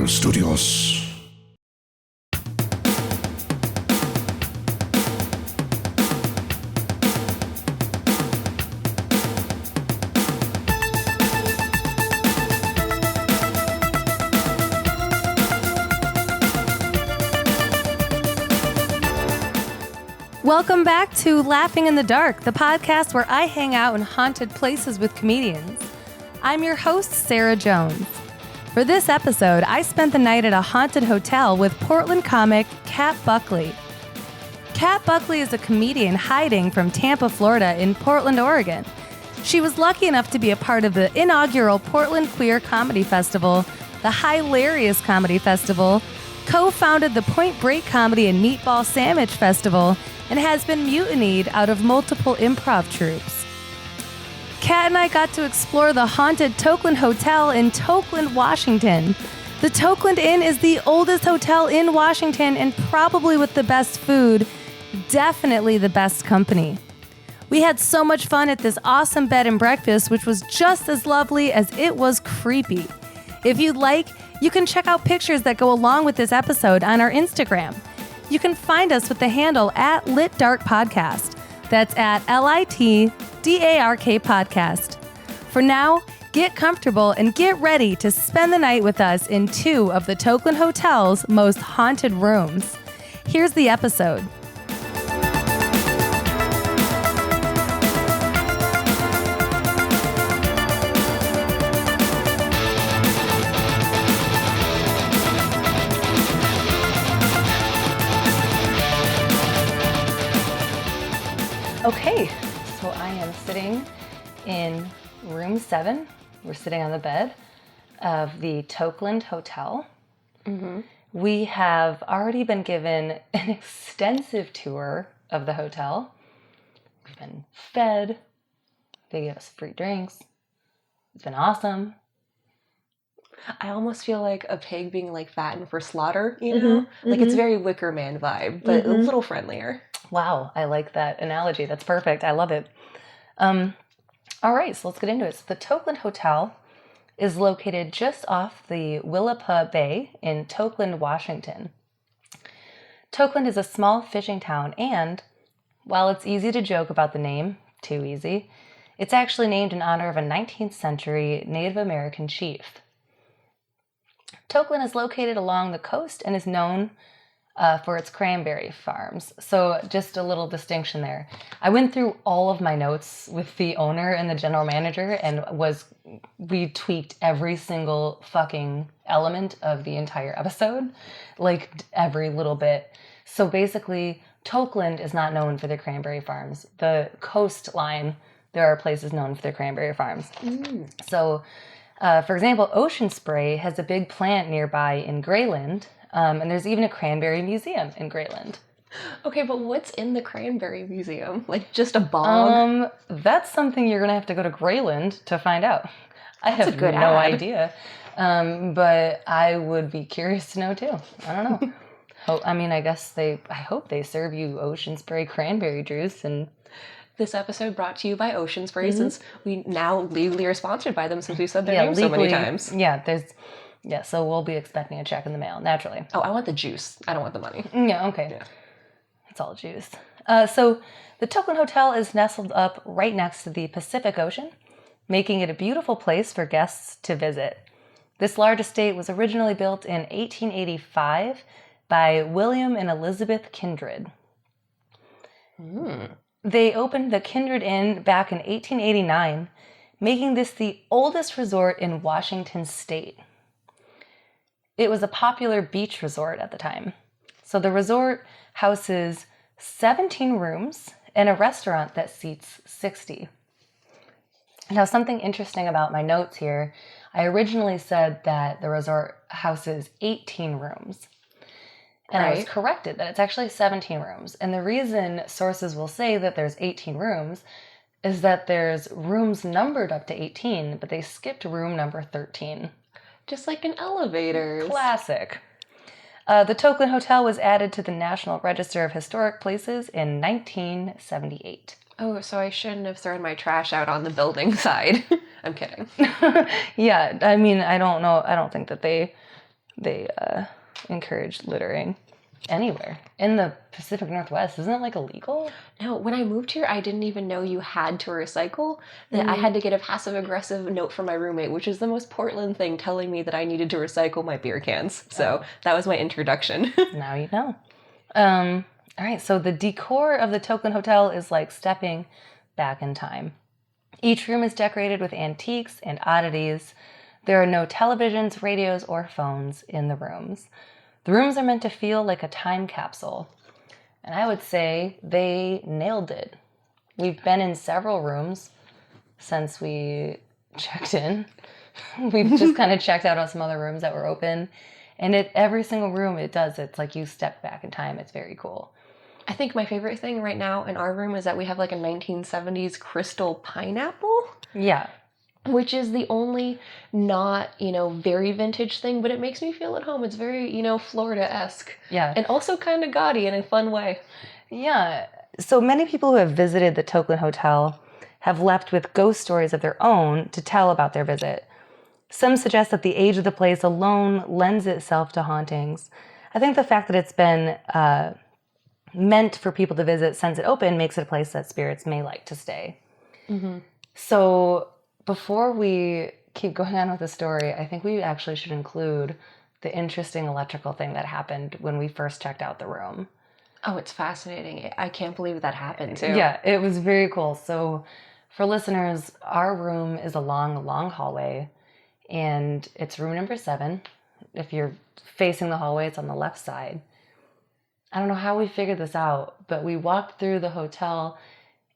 Tokeland Studios. Welcome back to Laughing in the Dark, the podcast where I hang out in haunted places with comedians. I'm your host, Sara Jones. For this episode, I spent the night at a haunted hotel with Portland comic Kat Buckley. Kat Buckley is a comedian hiding from Tampa, Florida in Portland, Oregon. She was lucky enough to be a part of the inaugural Portland Queer Comedy Festival, the Hilarious Comedy Festival, co-founded the Point Break Comedy and Meatball Sandwich Festival, and has been mutinied out of multiple improv troupes. Kat and I got to explore the haunted Tokeland Hotel in Tokeland, Washington. The Tokeland Inn is the oldest hotel in Washington and probably with the best food, definitely the best company. We had so much fun at this awesome bed and breakfast, which was just as lovely as it was creepy. If you'd like, you can check out pictures that go along with this episode on our Instagram. You can find us with the handle at Lit Dark Podcast. That's at LITDARK Podcast. For now, get comfortable and get ready to spend the night with us in two of the Tokeland Hotel's most haunted rooms. Here's the episode. Okay, so I am sitting in room 7. We're sitting on the bed of the Tokeland Hotel. Mm-hmm. We have already been given an extensive tour of the hotel. We've been fed. They gave us free drinks. It's been awesome. I almost feel like a pig being like fattened for slaughter, you know? Mm-hmm. Like it's very Wicker Man vibe, but a little friendlier. Wow, I like that analogy. That's perfect. I love it. All right, so let's get into it. So the Tokeland Hotel is located just off the Willapa Bay in Tokeland, Washington. Tokeland is a small fishing town, and while it's easy to joke about the name, too easy, it's actually named in honor of a 19th century Native American chief. Tokeland is located along the coast and is known for its cranberry farms. So just a little distinction there. I went through all of my notes with the owner and the general manager and we tweaked every single fucking element of the entire episode, like every little bit. So basically, Tokeland is not known for their cranberry farms. The coastline, there are places known for their cranberry farms. So, for example, Ocean Spray has a big plant nearby in Grayland, and there's even a cranberry museum in Grayland. Okay, but what's in the cranberry museum? Like just a bog? That's something you're going to have to go to Grayland to find out. I have no idea. But I would be curious to know too. I don't know. I hope they serve you Ocean Spray cranberry juice. And this episode brought to you by Ocean Spray, since we now legally are sponsored by them since we've said their name so many times. Yeah, so we'll be expecting a check in the mail, naturally. Oh, I want the juice. I don't want the money. Yeah, okay. Yeah. It's all juice. So the Tokeland Hotel is nestled up right next to the Pacific Ocean, making it a beautiful place for guests to visit. This large estate was originally built in 1885 by William and Elizabeth Kindred. They opened the Kindred Inn back in 1889, making this the oldest resort in Washington state. It was a popular beach resort at the time. So the resort houses 17 rooms and a restaurant that seats 60. Now, something interesting about my notes here, I originally said that the resort houses 18 rooms. And I was corrected that it's actually 17 rooms. And the reason sources will say that there's 18 rooms is that there's rooms numbered up to 18, but they skipped room number 13. Just like in elevators. Classic. The Tokeland Hotel was added to the National Register of Historic Places in 1978. Oh, so I shouldn't have thrown my trash out on the building side. I'm kidding. Yeah, I mean, I don't know. I don't think that they they encourage littering anywhere in the Pacific Northwest. Isn't it like illegal? No, when I moved here, I didn't even know you had to recycle. That I had to get a passive aggressive note from my roommate, which is the most Portland thing, telling me that I needed to recycle my beer cans. So that was my introduction. Now you know. All right, so the decor of the Tokeland Hotel is like stepping back in time. Each room is decorated with antiques and oddities. There are no televisions, radios, or phones in the rooms. The rooms are meant to feel like a time capsule. And I would say they nailed it. We've been in several rooms since we checked in. We've just kind of checked out on some other rooms that were open. And every single room it does, it's like you step back in time. It's very cool. I think my favorite thing right now in our room is that we have like a 1970s crystal pineapple. Yeah. Which is the only not, very vintage thing, but it makes me feel at home. It's very, Florida-esque. Yeah. And also kind of gaudy in a fun way. Yeah. So many people who have visited the Tokeland Hotel have left with ghost stories of their own to tell about their visit. Some suggest that the age of the place alone lends itself to hauntings. I think the fact that it's been meant for people to visit since it opened makes it a place that spirits may like to stay. Mm-hmm. So before we keep going on with the story, I think we actually should include the interesting electrical thing that happened when we first checked out the room. Oh, it's fascinating. I can't believe that happened, too. Yeah, it was very cool. So for listeners, our room is a long, long hallway, and it's room number 7. If you're facing the hallway, it's on the left side. I don't know how we figured this out, but we walked through the hotel,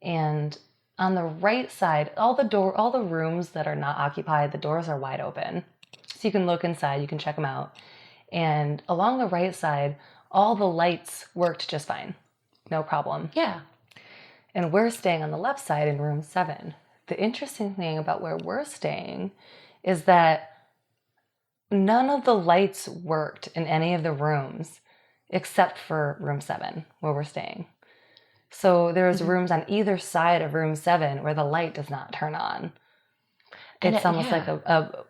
and on the right side, all the rooms that are not occupied, the doors are wide open. So you can look inside, you can check them out. And along the right side, all the lights worked just fine. No problem. Yeah. And we're staying on the left side in room 7. The interesting thing about where we're staying is that none of the lights worked in any of the rooms except for room 7 where we're staying. So there's rooms on either side of room 7 where the light does not turn on. It's almost like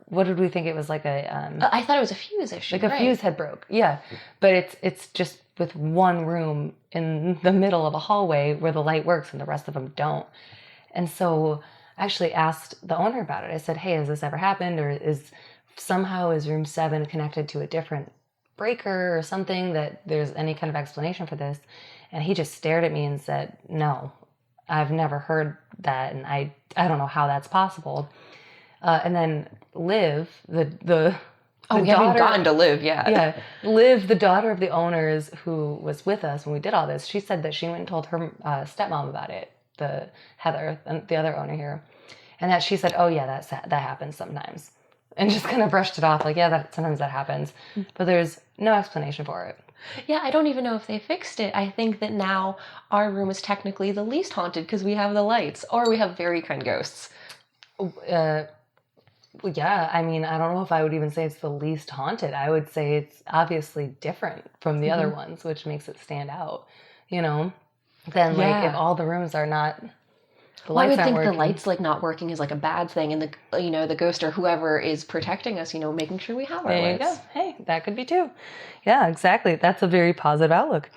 what did we think it was like I thought it was a fuse issue. Like a fuse had broke. Yeah. But it's just with one room in the middle of a hallway where the light works and the rest of them don't. And so I actually asked the owner about it. I said, hey, has this ever happened? Or is room 7 connected to a different breaker or something, that there's any kind of explanation for this? And he just stared at me and said, no, I've never heard that. And I don't know how that's possible. And then Liv, the we haven't gotten to Liv yet. Yeah. Liv, the daughter of the owners who was with us when we did all this, she said that she went and told her stepmom about it, the Heather, the other owner here. And that she said, oh yeah, that happens sometimes. And just kind of brushed it off like, yeah, sometimes that happens. But there's no explanation for it. Yeah, I don't even know if they fixed it. I think that now our room is technically the least haunted because we have the lights, or we have very kind ghosts. Yeah, I mean, I don't know if I would even say it's the least haunted. I would say it's obviously different from the other ones, which makes it stand out, Then, like, if all the rooms are not... I would think the lights not working is like a bad thing, and the ghost or whoever is protecting us, making sure we have our lights. There you go. Hey, that could be too. Yeah, exactly. That's a very positive outlook.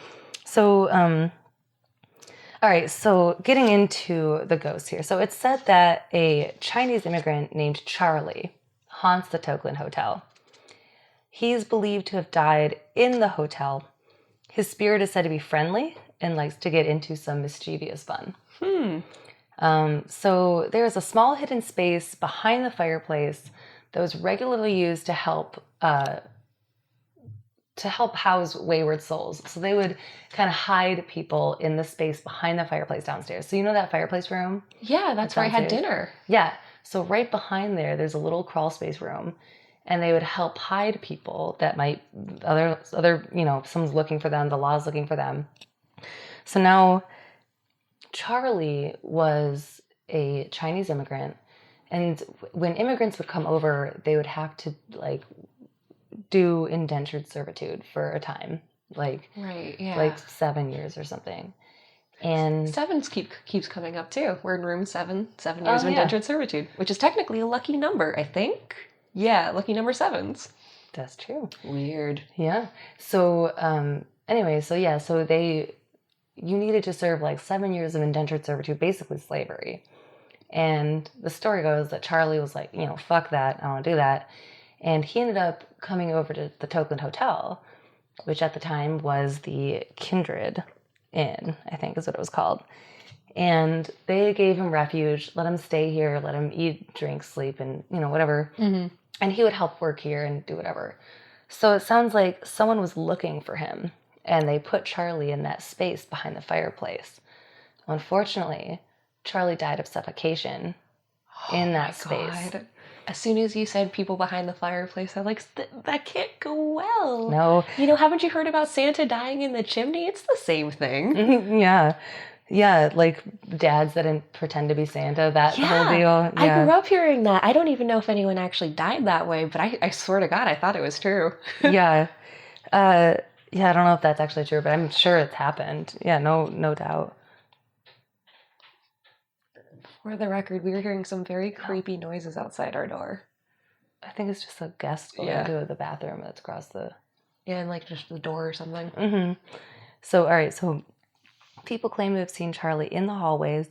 So, all right. So, getting into the ghosts here. So, it's said that a Chinese immigrant named Charlie haunts the Tokeland Hotel. He's believed to have died in the hotel. His spirit is said to be friendly and likes to get into some mischievous fun. So there's a small hidden space behind the fireplace that was regularly used to help house wayward souls. So they would kind of hide people in the space behind the fireplace downstairs. So that fireplace room? Yeah, that's where I had dinner. Yeah. So right behind there's a little crawl space room, and they would help hide people that might other someone's looking for them, the law's looking for them. So now Charlie was a Chinese immigrant, and when immigrants would come over, they would have to do indentured servitude for a time, like 7 years or something. And 7 keeps coming up too. We're in room 7 years of indentured servitude, which is technically a lucky number, I think. Yeah, lucky number 7s. That's true. Weird. Yeah. So, you needed to serve like 7 years of indentured servitude, basically slavery. And the story goes that Charlie was like, fuck that, I don't want to do that. And he ended up coming over to the Tokeland Hotel, which at the time was the Kindred Inn, I think is what it was called. And they gave him refuge, let him stay here, let him eat, drink, sleep, and, whatever. Mm-hmm. And he would help work here and do whatever. So it sounds like someone was looking for him, and they put Charlie in that space behind the fireplace. Unfortunately, Charlie died of suffocation in that space. God. As soon as you said people behind the fireplace, I'm like, that can't go well. No. Haven't you heard about Santa dying in the chimney? It's the same thing. Yeah. Yeah, like dads that didn't pretend to be Santa, that whole deal. Yeah. I grew up hearing that. I don't even know if anyone actually died that way, but I swear to God, I thought it was true. Yeah. I don't know if that's actually true, but I'm sure it's happened. Yeah, no doubt. For the record, we were hearing some very creepy noises outside our door. I think it's just a guest going into the bathroom that's across the... Yeah, and like just the door or something. Mm-hmm. So, all right, so people claim to have seen Charlie in the hallways,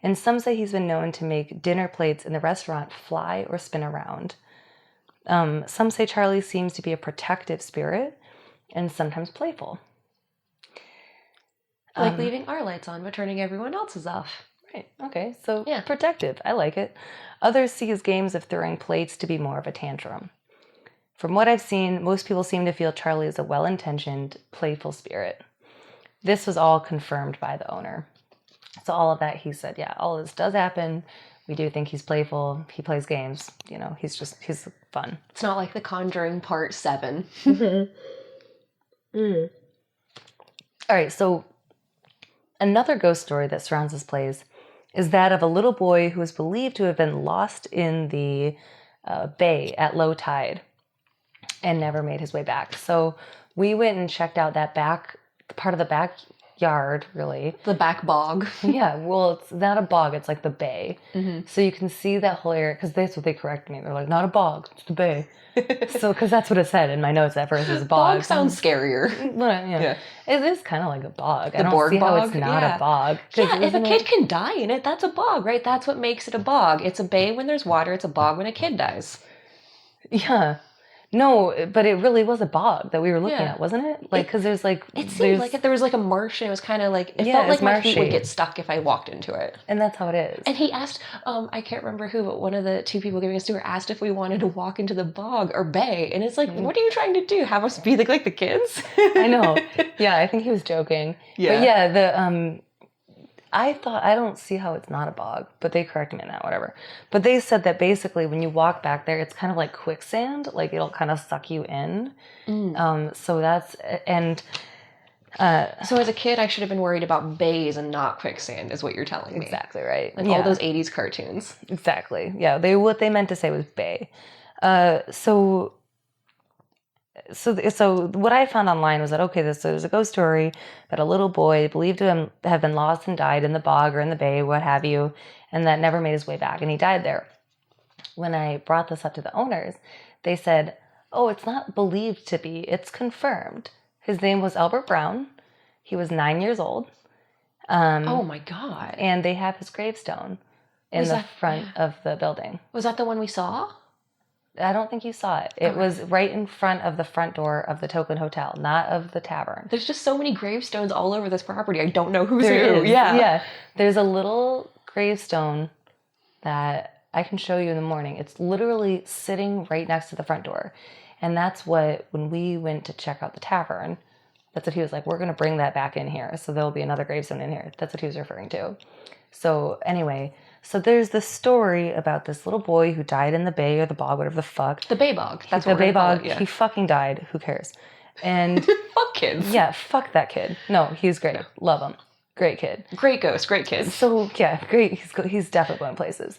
and some say he's been known to make dinner plates in the restaurant fly or spin around. Some say Charlie seems to be a protective spirit and sometimes playful. Like leaving our lights on but turning everyone else's off. Right, okay, so protective, I like it. Others see his games of throwing plates to be more of a tantrum. From what I've seen, most people seem to feel Charlie is a well-intentioned, playful spirit. This was all confirmed by the owner. So all of that, he said, all of this does happen. We do think he's playful. He plays games. He's fun. It's not like The Conjuring Part 7. All right, so another ghost story that surrounds this place is that of a little boy who is believed to have been lost in the bay at low tide and never made his way back. So we went and checked out that back part of the backyard, really. The back bog. Yeah, well, it's not a bog, it's like the bay. Mm-hmm. So you can see that whole area, because that's what they correct me. They're like, not a bog, it's the bay. So, because that's what it said in my notes at first, is a bog. Bog sounds scarier. Yeah. It is kind of like a bog. The I don't see how it's not a bog. Yeah, if a kid can die in it, that's a bog, right? That's what makes it a bog. It's a bay when there's water, it's a bog when a kid dies. Yeah. No, but it really was a bog that we were looking at, wasn't it? Like, because there's like... It seemed like there was like a marsh, and it was kind of like... It felt like my feet would get stuck if I walked into it. And that's how it is. And he asked, I can't remember who, but one of the two people giving us a tour asked if we wanted to walk into the bog or bay. And it's like, what are you trying to do? Have us be like the kids? I know. Yeah, I think he was joking. Yeah. But yeah, I thought, I don't see how it's not a bog, but they corrected me on that, whatever. But they said that basically when you walk back there, it's kind of like quicksand, like it'll kind of suck you in. So that's, and... so as a kid, I should have been worried about bays and not quicksand, is what you're telling me. Exactly right. Like all those 80s cartoons. Exactly. Yeah, what they meant to say was bay. So what I found online was that, okay, there's a ghost story that a little boy believed to have been lost and died in the bog or in the bay, what have you, and that never made his way back, and he died there. When I brought this up to the owners, they said, oh, it's not believed to be, it's confirmed. His name was Albert Brown. He was 9 years old. Oh my God. And they have his gravestone in the front of the building. Was that the one we saw? I don't think you saw it. It was right in front of the front door of the Tokeland Hotel, not of the tavern. There's just so many gravestones all over this property. I don't know who's there who. Is. Yeah. There's a little gravestone that I can show you in the morning. It's literally sitting right next to the front door. And that's what, when we went to check out the tavern, that's what he was like, we're going to bring that back in here. So there'll be another gravestone in here. That's what he was referring to. So anyway... So there's this story about this little boy who died in the bay or the bog, whatever the fuck. The bay bog. That's what the bay bog. He fucking died. Who cares? And fuck kids. Yeah, fuck that kid. No, he's great. Love him. Great kid. Great ghost. Great kid. So yeah, great. He's definitely going places.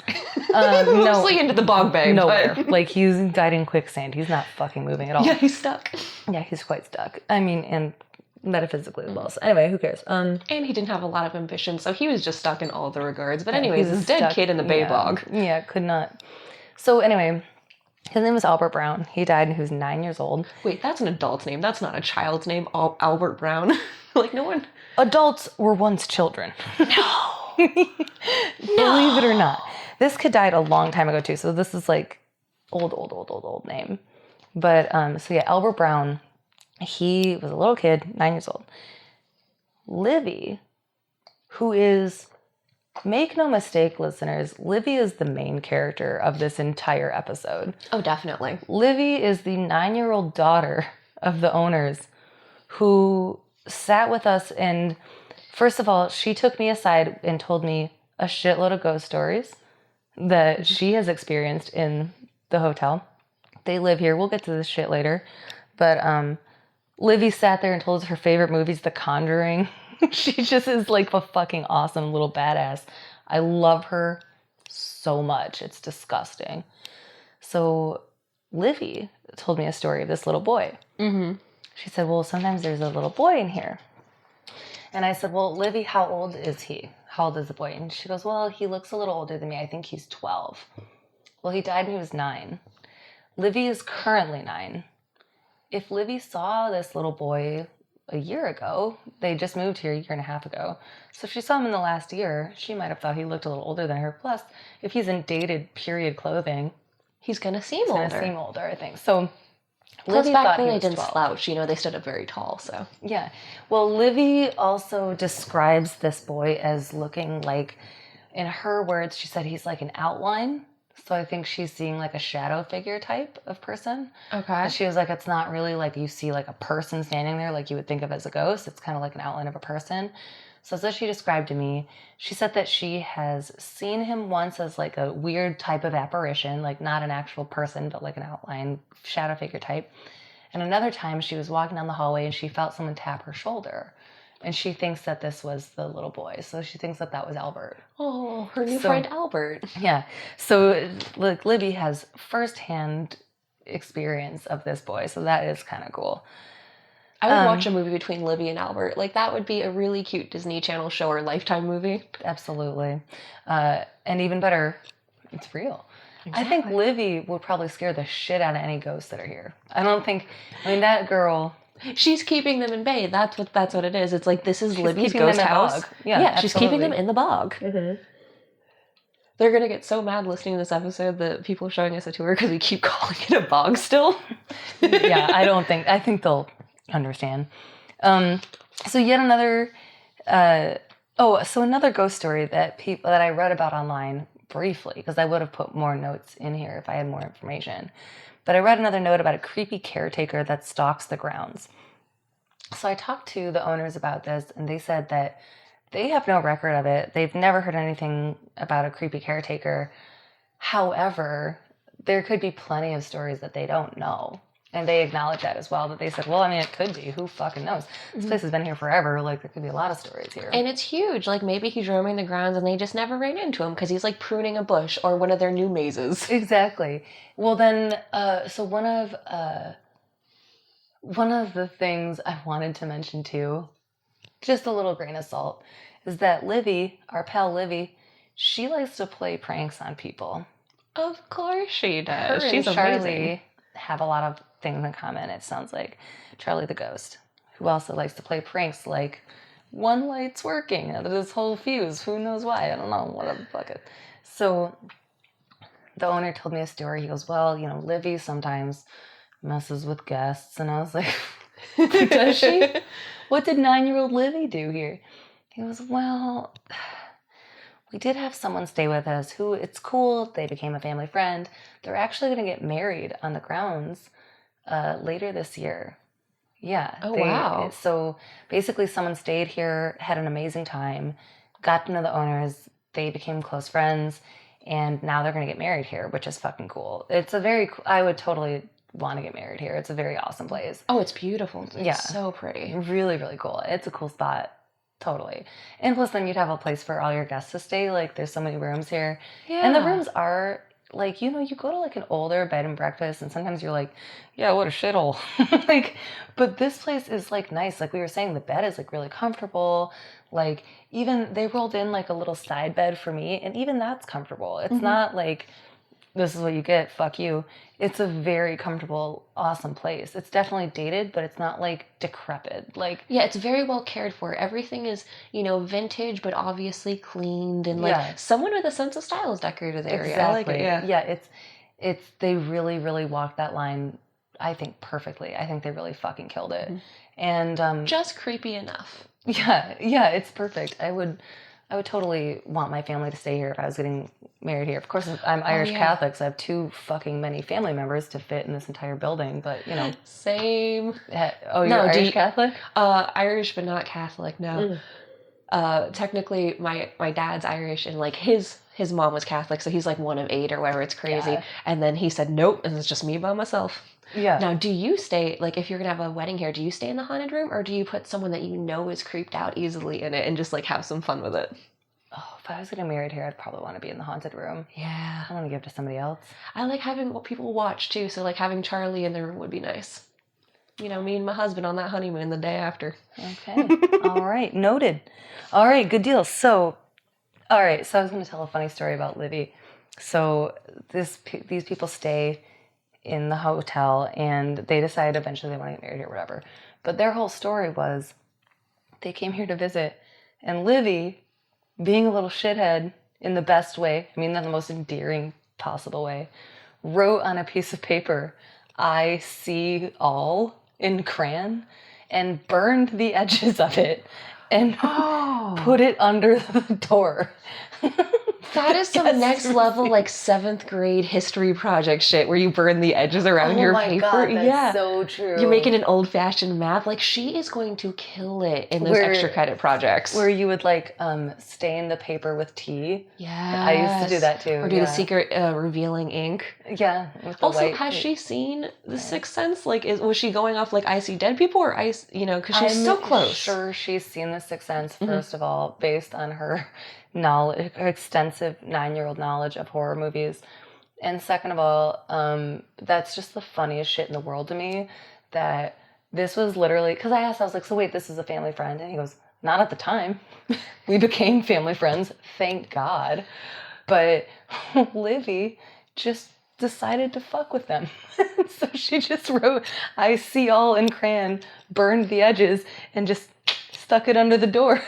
Mostly into the bog bay. Nowhere. But... Like he's died in quicksand. He's not fucking moving at all. Yeah, he's stuck. Yeah, he's quite stuck. I mean, and metaphysically as well. So anyway, who cares? And he didn't have a lot of ambition, so he was just stuck in all the regards. But anyways, this dead kid in the bay bog. Yeah, could not. So anyway, His name was Albert Brown. He died when he was 9 years old. Wait, that's an adult's name. That's not a child's name. Albert Brown. Like, no one... Adults were once children. No! Believe it or not. This kid died a long time ago, too. So this is like old name. But, so yeah, Albert Brown, he was a little kid, 9 years old. Livy, who is... Make no mistake, listeners, Livy is the main character of this entire episode. Oh, definitely. Livy is the 9-year-old daughter of the owners who sat with us, and first of all, she took me aside and told me a shitload of ghost stories that she has experienced in the hotel. They live here. We'll get to this shit later. But Livy sat there and told us her favorite movie's The Conjuring. She just is like a fucking awesome little badass. I love her so much. It's disgusting. So Livy told me a story of this little boy. Mm-hmm. She said, well, sometimes there's a little boy in here. And I said, well, Livy, how old is he? How old is the boy? And she goes, well, he looks a little older than me. I think he's 12. Well, he died when he was 9. Livy is currently 9. If Livy saw this little boy a year ago, they just moved here a year and a half ago. So if she saw him in the last year, she might have thought he looked a little older than her. Plus, if he's in dated period clothing, he's going to seem older. I think. So Plus, Livy back thought then he they was didn't 12. slouch. You know, they stood up very tall, so. Yeah. Well, Livy also describes this boy as looking like, in her words, she said he's like an outline. So I think she's seeing like a shadow figure type of person. Okay. And she was like, it's not really like you see like a person standing there like you would think of as a ghost. It's kind of like an outline of a person. So as she described to me, she said that she has seen him once as like a weird type of apparition, like not an actual person, but like an outline shadow figure type. And another time she was walking down the hallway and she felt someone tap her shoulder. And she thinks that this was the little boy. So she thinks that that was Albert. Oh, her new friend Albert. Yeah. So like Libby has firsthand experience of this boy. So that is kind of cool. I would watch a movie between Libby and Albert. Like, that would be a really cute Disney Channel show or Lifetime movie. Absolutely. And even better, it's real. Exactly. I think Livy would probably scare the shit out of any ghosts that are here. I mean, that girl... She's keeping them in bay. That's what it is. It's like, this is Libby's ghost house. Yeah, she's keeping them in the bog. Mm-hmm. They're going to get so mad listening to this episode that people are showing us a tour because we keep calling it a bog still. Yeah, I think they'll understand. So yet another, another ghost story that I read about online briefly, because I would have put more notes in here if I had more information. But I read another note about a creepy caretaker that stalks the grounds. So I talked to the owners about this, and they said that they have no record of it. They've never heard anything about a creepy caretaker. However, there could be plenty of stories that they don't know. And they acknowledge that as well, that they said, well, I mean, it could be. Who fucking knows? This place has been here forever. Like, there could be a lot of stories here. And it's huge. Like, maybe he's roaming the grounds and they just never ran into him because he's, like, pruning a bush or one of their new mazes. Exactly. Well, then, so one of the things I wanted to mention, too, just a little grain of salt, is that Livy, our pal Livy, she likes to play pranks on people. Of course she does. Her She's and Charlie amazing. Have a lot of things in common, it sounds like. Charlie the ghost, who also likes to play pranks like, one light's working, this whole fuse, who knows why, I don't know, what the fuck it. So the owner told me a story. He goes, well, Livy sometimes messes with guests. And I was like, does she? What did 9-year-old Livy do here? He goes, well, we did have someone stay with us who, it's cool, they became a family friend. They're actually going to get married on the grounds later this year. Yeah. Oh, wow. So basically someone stayed here, had an amazing time, got to know the owners, they became close friends, and now they're going to get married here, which is fucking cool. It's I would totally want to get married here. It's a very awesome place. Oh, it's beautiful. It's yeah. So pretty. Really, really cool. It's a cool spot. Totally. And plus then you'd have a place for all your guests to stay. Like, there's so many rooms here. Yeah. And the rooms are, like, you go to, like, an older bed and breakfast, and sometimes you're like, yeah, what a shithole. Like, but this place is, like, nice. Like we were saying, the bed is, like, really comfortable. Like, even they rolled in, like, a little side bed for me, and even that's comfortable. It's not, like, this is what you get, fuck you. It's a very comfortable, awesome place. It's definitely dated, but it's not like decrepit. Like, yeah, it's very well cared for. Everything is, vintage, but obviously cleaned, and like someone with a sense of style is decorated the area. Exactly. I like it. Yeah, it's they really, really walked that line, I think, perfectly. I think they really fucking killed it. And just creepy enough. Yeah, it's perfect. I would totally want my family to stay here if I was getting married here. Of course, I'm Irish Catholic, so I have too fucking many family members to fit in this entire building, but, Same. Oh, you're Irish Catholic? Irish, but not Catholic, no. Technically, my dad's Irish, and, like, his mom was Catholic, so he's, like, one of 8 or whatever. It's crazy. Yeah. And then he said, nope, and it's just me by myself. Yeah. Now, do you stay, like, if you're going to have a wedding here, do you stay in the haunted room, or do you put someone that you know is creeped out easily in it and just, like, have some fun with it? Oh, if I was getting married here, I'd probably want to be in the haunted room. Yeah. I want to give it to somebody else. I like having people watch, too, so, like, having Charlie in the room would be nice. Me and my husband on that honeymoon the day after. Okay. All right. Noted. All right. Good deal. So I was going to tell a funny story about Livy. So these people stay in the hotel, and they decide eventually they want to get married or whatever. But their whole story was they came here to visit, and Livy, being a little shithead in the best way, I mean, in the most endearing possible way, wrote on a piece of paper, "I see all," in crayon, and burned the edges of it and put it under the door. That is some next level, like 7th grade history project shit where you burn the edges around your paper. Oh my God, that's so true. You're making an old-fashioned map. Like, she is going to kill it in those extra credit projects. Where you would, like, stain the paper with tea. Yeah. I used to do that, too. Or do the secret revealing ink. Yeah. Also, has she seen The Sixth Sense? Like, was she going off, like, I see dead people, or because she's so close. I'm sure she's seen The Sixth Sense, first of all, based on her knowledge, her extensive 9-year-old knowledge of horror movies. And second of all, that's just the funniest shit in the world to me, that this was literally, because I was like, so wait, this is a family friend? And he goes, not at the time. We became family friends, thank God. But Livy just decided to fuck with them. So she just wrote, "I see all," in crayon, burned the edges, and just stuck it under the door.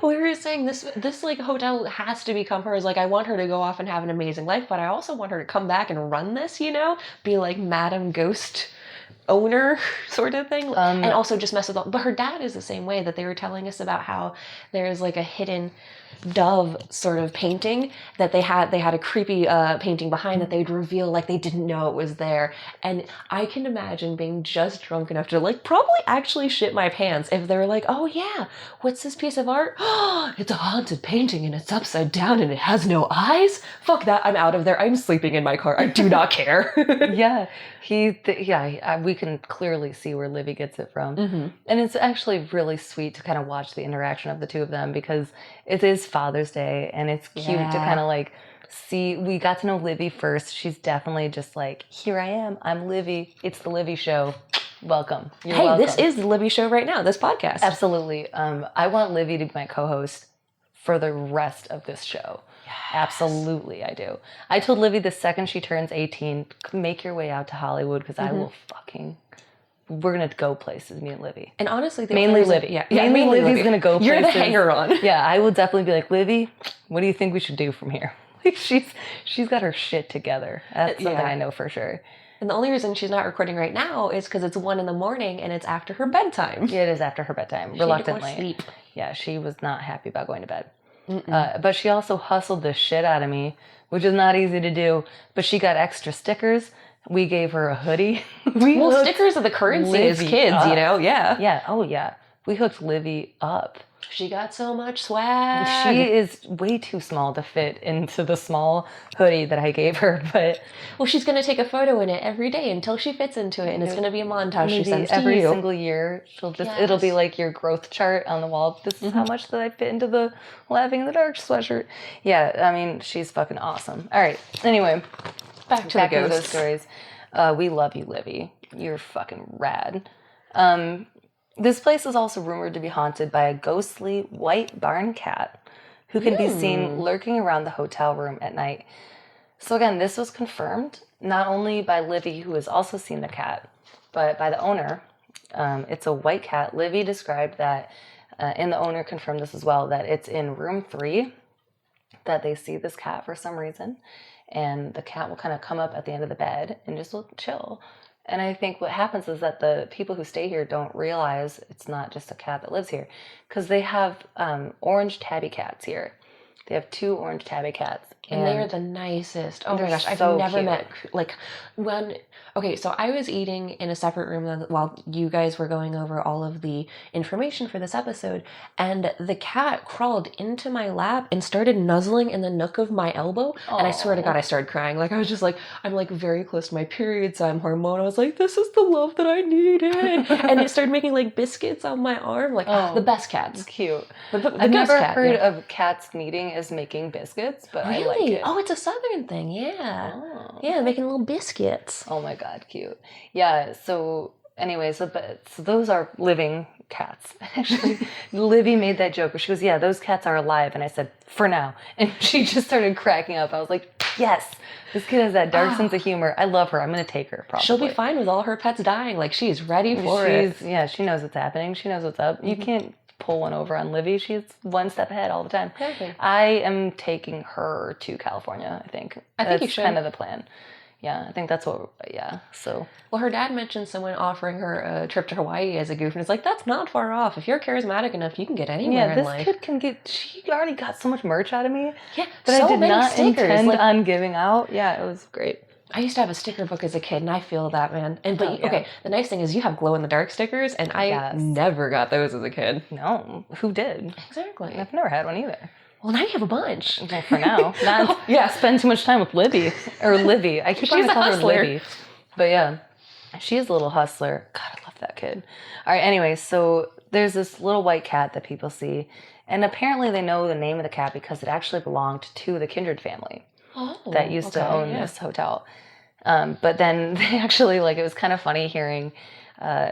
Well, we were saying this like hotel has to become hers. Like, I want her to go off and have an amazing life, but I also want her to come back and run this, be like Madam Ghost owner sort of thing, and also just mess with all. But her dad is the same way, that they were telling us about how there's like a hidden dove sort of painting that they had a creepy painting behind that they'd reveal, like, they didn't know it was there. And I can imagine being just drunk enough to, like, probably actually shit my pants if they're like, oh yeah, what's this piece of art? Oh, it's a haunted painting and it's upside down and it has no eyes. Fuck that, I'm out of there. I'm sleeping in my car. I do not care. Yeah, we can clearly see where Livy gets it from. Mm-hmm. And it's actually really sweet to kind of watch the interaction of the two of them, because it is Father's Day, and it's cute to kind of like see. We got to know Livy first. She's definitely just like, here I am, I'm Livy. It's the Livy Show. Welcome. You're welcome. This is the Livy Show right now, this podcast. Absolutely. I want Livy to be my co-host for the rest of this show. Yes. Absolutely, I do. I told Livy the second she turns 18, make your way out to Hollywood, because I will we're going to go places, me and Livy. And honestly, mainly Livy. Yeah, mainly Livy's going to go places. You're the hanger-on. Yeah, I will definitely be like, Livy, what do you think we should do from here? Like, she's got her shit together. That's something I know for sure. And the only reason she's not recording right now is because it's 1 a.m. and it's after her bedtime. Yeah, it is after her bedtime, reluctantly. She needs more sleep. Yeah, she was not happy about going to bed. But she also hustled the shit out of me, which is not easy to do. But she got extra stickers. We gave her a hoodie. Stickers are the currency as kids, Yeah. Yeah. Oh, yeah. We hooked Livy up. She got so much swag. She is way too small to fit into the small hoodie that I gave her, but... Well, she's going to take a photo in it every day until she fits into it, and it's going to be a montage she sends to you. Every single year, she'll just... Yes. It'll be like your growth chart on the wall. This is how much that I fit into the Laughing in the Dark sweatshirt. Yeah, I mean, she's fucking awesome. All right, anyway... Back to those stories. We love you, Livy. You're fucking rad. This place is also rumored to be haunted by a ghostly white barn cat who can be seen lurking around the hotel room at night. So again, this was confirmed not only by Livy, who has also seen the cat, but by the owner. It's a white cat. Livy described that, and the owner confirmed this as well, that it's in room 3 that they see this cat for some reason. And the cat will kind of come up at the end of the bed and just will chill. And I think what happens is that the people who stay here don't realize it's not just a cat that lives here. Because they have orange tabby cats here. They have 2 orange tabby cats. And they are the nicest. Oh my gosh, I've so never cute. met, like, when, okay, so I was eating in a separate room while you guys were going over all of the information for this episode, and the cat crawled into my lap and started nuzzling in the nook of my elbow, and I swear to God, I started crying. Like, I was just like, I'm like very close to my period, so I'm hormonal. I was like, this is the love that I needed. And it started making like biscuits on my arm, like the best cats. Cute. I've never heard of cats meeting as making biscuits, but really? I like it. Oh, it's a southern thing, yeah. Oh. Yeah, making little biscuits. Oh my God, cute. Yeah, so anyway, so those are living cats. Actually, Livy made that joke where she goes, yeah, those cats are alive. And I said, for now. And she just started cracking up. I was like, yes, this kid has that dark sense of humor. I love her. I'm going to take her, probably. She'll be fine with all her pets dying. Like, she's ready for it. Yeah, she knows what's happening. She knows what's up. Mm-hmm. You can't pull one over on Livy. She's one step ahead all the time. Exactly. I am taking her to California, I think. I think you should. That's kind of the plan. Yeah, I think that's what, so. Well, her dad mentioned someone offering her a trip to Hawaii as a goof, and it's like, that's not far off. If you're charismatic enough, you can get anywhere in life. Yeah, this kid can get, she already got so much merch out of me. Yeah, that so I did many not stickers. intend on giving out. Yeah, it was great. I used to have a sticker book as a kid, and I feel that, man. And okay, the nice thing is you have glow-in-the-dark stickers, and I never got those as a kid. No, who did? Exactly. I've never had one either. Well, now you have a bunch. Okay, for now. Not spend too much time with Libby. Or Livy. I keep trying to call her Libby. But yeah, she is a little hustler. God, I love that kid. All right, anyway, so there's this little white cat that people see, and apparently they know the name of the cat because it actually belonged to the Kindred family that used to own this hotel. But then they actually, like, it was kind of funny hearing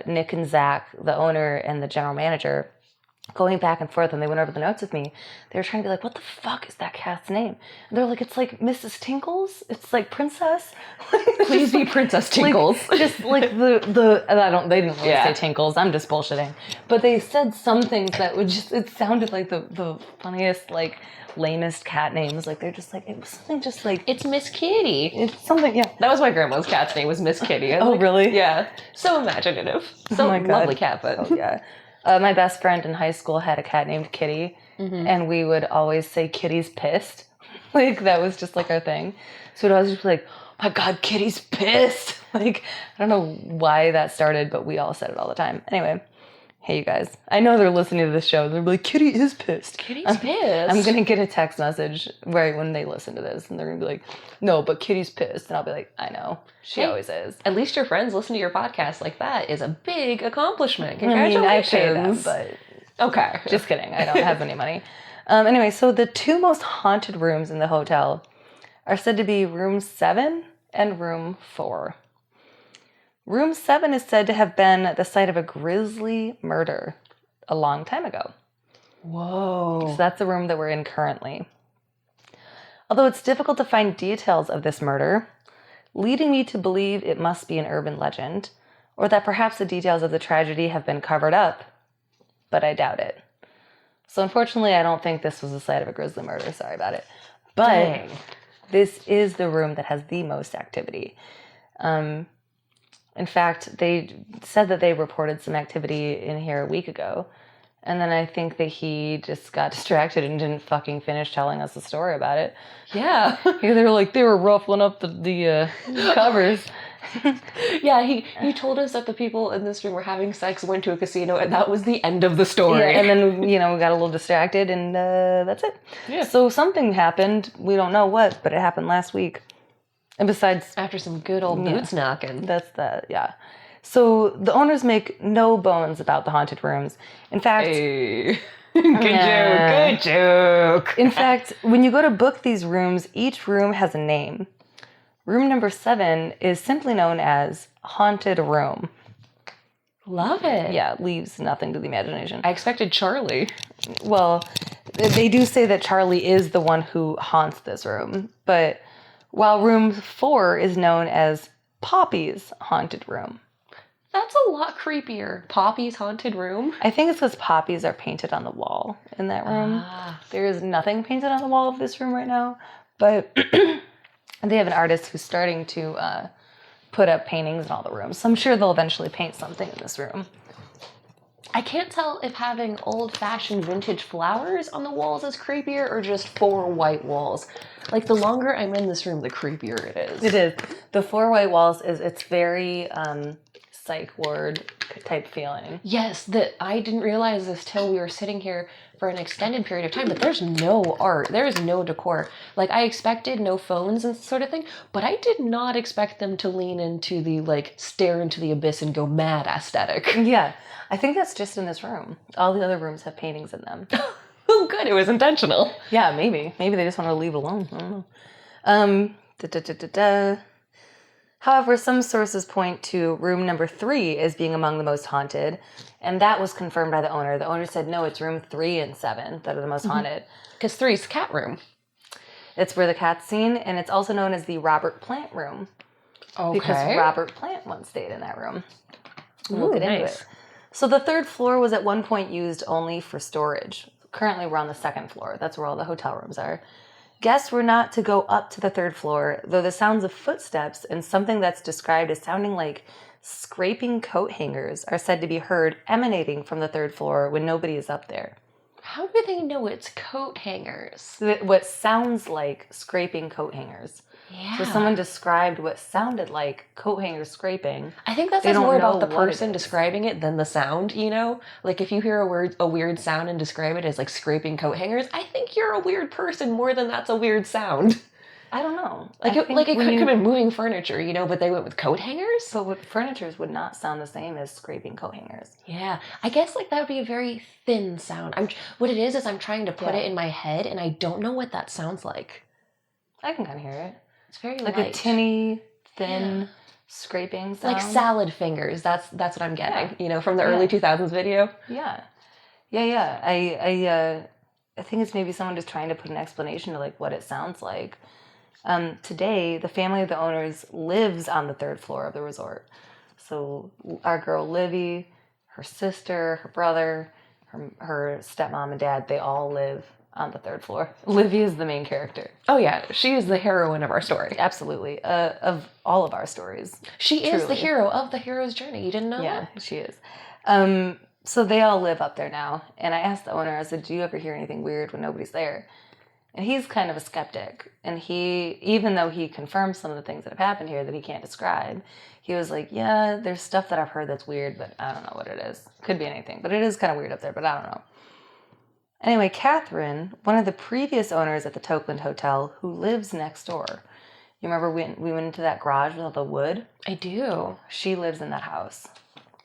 Nick and Zach, the owner and the general manager, going back and forth, and they went over the notes with me. They were trying to be like, what the fuck is that cat's name? And they're like, it's like Mrs. Tinkles. It's like Princess. Please be Princess Tinkles. Like, just like they didn't really say Tinkles. I'm just bullshitting. But they said some things that would just, it sounded like the funniest, like, lamest cat names. Like, they're just like, it was something just like, it's Miss Kitty. It's something, yeah. That was my grandma's cat's name, was Miss Kitty. Oh, like, really? Yeah. So imaginative. So lovely cat, but. Oh, yeah. My best friend in high school had a cat named Kitty, and we would always say Kitty's pissed. Like, that was just like our thing. So we'd always just be like, oh my God, Kitty's pissed. Like, I don't know why that started, but we all said it all the time. Anyway, hey, you guys. I know they're listening to this show. They're like, Kitty is pissed. Kitty's pissed. I'm going to get a text message when they listen to this, and they're going to be like, no, but Kitty's pissed. And I'll be like, I know. She always is. At least your friends listen to your podcast. Like, that is a big accomplishment. Congratulations. I mean, I pay them, but... Okay. Just kidding. I don't have any money. Anyway, so the 2 most haunted rooms in the hotel are said to be room 7 and room 4. Room 7 is said to have been the site of a grisly murder a long time ago. Whoa. So that's the room that we're in currently. Although it's difficult to find details of this murder, leading me to believe it must be an urban legend, or that perhaps the details of the tragedy have been covered up, but I doubt it. So unfortunately, I don't think this was the site of a grisly murder. Sorry about it. But this is the room that has the most activity. In fact, they said that they reported some activity in here a week ago. And then I think that he just got distracted and didn't fucking finish telling us the story about it. Yeah. They were like, they were ruffling up the covers. Yeah, he told us that the people in this room were having sex, went to a casino, and that was the end of the story. Yeah, and then, we got a little distracted, and that's it. Yeah. So something happened. We don't know what, but it happened last week. And besides... After some good old boots knocking. That's yeah. So the owners make no bones about the haunted rooms. In fact... Hey. Good joke. In fact, when you go to book these rooms, each room has a name. Room number 7 is simply known as Haunted Room. Love it. Yeah, it leaves nothing to the imagination. I expected Charlie. Well, they do say that Charlie is the one who haunts this room, but while room 4 is known as Poppy's haunted room. That's a lot creepier. Poppy's haunted room? I think it's because poppies are painted on the wall in that room. There is nothing painted on the wall of this room right now, but they have an artist who's starting to put up paintings in all the rooms. So I'm sure they'll eventually paint something in this room. I can't tell if having old-fashioned vintage flowers on the walls is creepier or just 4 white walls. Like, the longer I'm in this room, the creepier it is. It is. The 4 white walls it's very psych ward type feeling. Yes, that I didn't realize this till we were sitting here for an extended period of time, but there's no art, there's no decor. Like, I expected no phones and sort of thing, but I did not expect them to lean into the, like, stare into the abyss and go mad aesthetic. Yeah, I think that's just in this room. All the other rooms have paintings in them. Oh, good, it was intentional. Yeah, maybe. Maybe they just want to leave it alone. I don't know. However, some sources point to room number 3 as being among the most haunted, and that was confirmed by the owner. The owner said, no, it's room 3 and 7 that are the most haunted. Because 3's cat room. It's where the cat's seen, and it's also known as the Robert Plant room. Okay. Because Robert Plant once stayed in that room. We'll get into it. So the 3rd floor was at one point used only for storage. Currently, we're on the 2nd floor. That's where all the hotel rooms are. Guests were not to go up to the 3rd floor, though the sounds of footsteps and something that's described as sounding like scraping coat hangers are said to be heard emanating from the 3rd floor when nobody is up there. How do they know it's coat hangers? What sounds like scraping coat hangers. Yeah. So someone described what sounded like coat hangers scraping. I think that says more about the person describing it than the sound, you know? Like, if you hear a weird sound and describe it as, like, scraping coat hangers, I think you're a weird person more than that's a weird sound. I don't know. It could have been moving furniture, you know, but they went with coat hangers? But furnitures would not sound the same as scraping coat hangers. Yeah. I guess, like, that would be a very thin sound. What it is I'm trying to put it in my head, and I don't know what that sounds like. I can kind of hear it. It's very like light. A tinny, thin scraping sound. Like salad fingers. That's what I'm getting. You know, from the early 2000s video. Yeah. I think it's maybe someone just trying to put an explanation to, like, what it sounds like. Today, the family of the owners lives on the 3rd floor of the resort. So our girl Livy, her sister, her brother, her stepmom and dad, they all live on the 3rd floor. Livy is the main character. Oh yeah, she is the heroine of our story. Absolutely. Of all of our stories. She is the hero of the hero's journey. You didn't know that? Yeah, she is. So they all live up there now. And I asked the owner, I said, do you ever hear anything weird when nobody's there? And he's kind of a skeptic. And even though he confirms some of the things that have happened here that he can't describe, he was like, yeah, there's stuff that I've heard that's weird, but I don't know what it is. Could be anything. But it is kind of weird up there, but I don't know. Anyway, Catherine, one of the previous owners at the Tokeland Hotel, who lives next door. You remember we went into that garage with all the wood? I do. She lives in that house.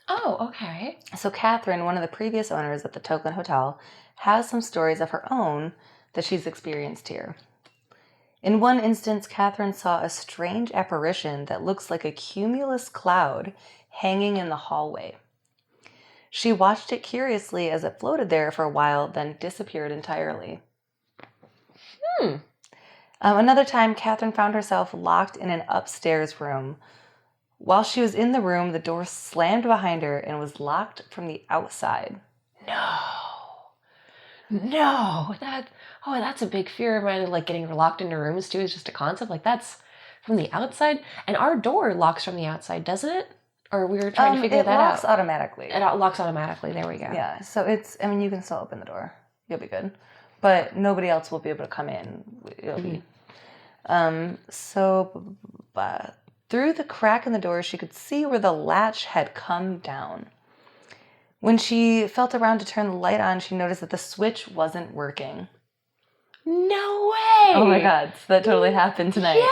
Oh, okay. So Catherine, one of the previous owners at the Tokeland Hotel, has some stories of her own that she's experienced here. In one instance, Catherine saw a strange apparition that looks like a cumulus cloud hanging in the hallway. She watched it curiously as it floated there for a while, then disappeared entirely. Another time, Catherine found herself locked in an upstairs room. While she was in the room, the door slammed behind her and was locked from the outside. No, that's a big fear of mine. Like, getting locked into rooms too is just a concept. Like, that's from the outside, and our door locks from the outside, doesn't it? Or we were trying to figure that out. It locks automatically. It locks automatically. There we go. Yeah. So you can still open the door. You'll be good, but nobody else will be able to come in. It'll be. Through the crack in the door, she could see where the latch had come down. When she felt around to turn the light on, she noticed that the switch wasn't working. No way! Oh my God, so that totally happened tonight.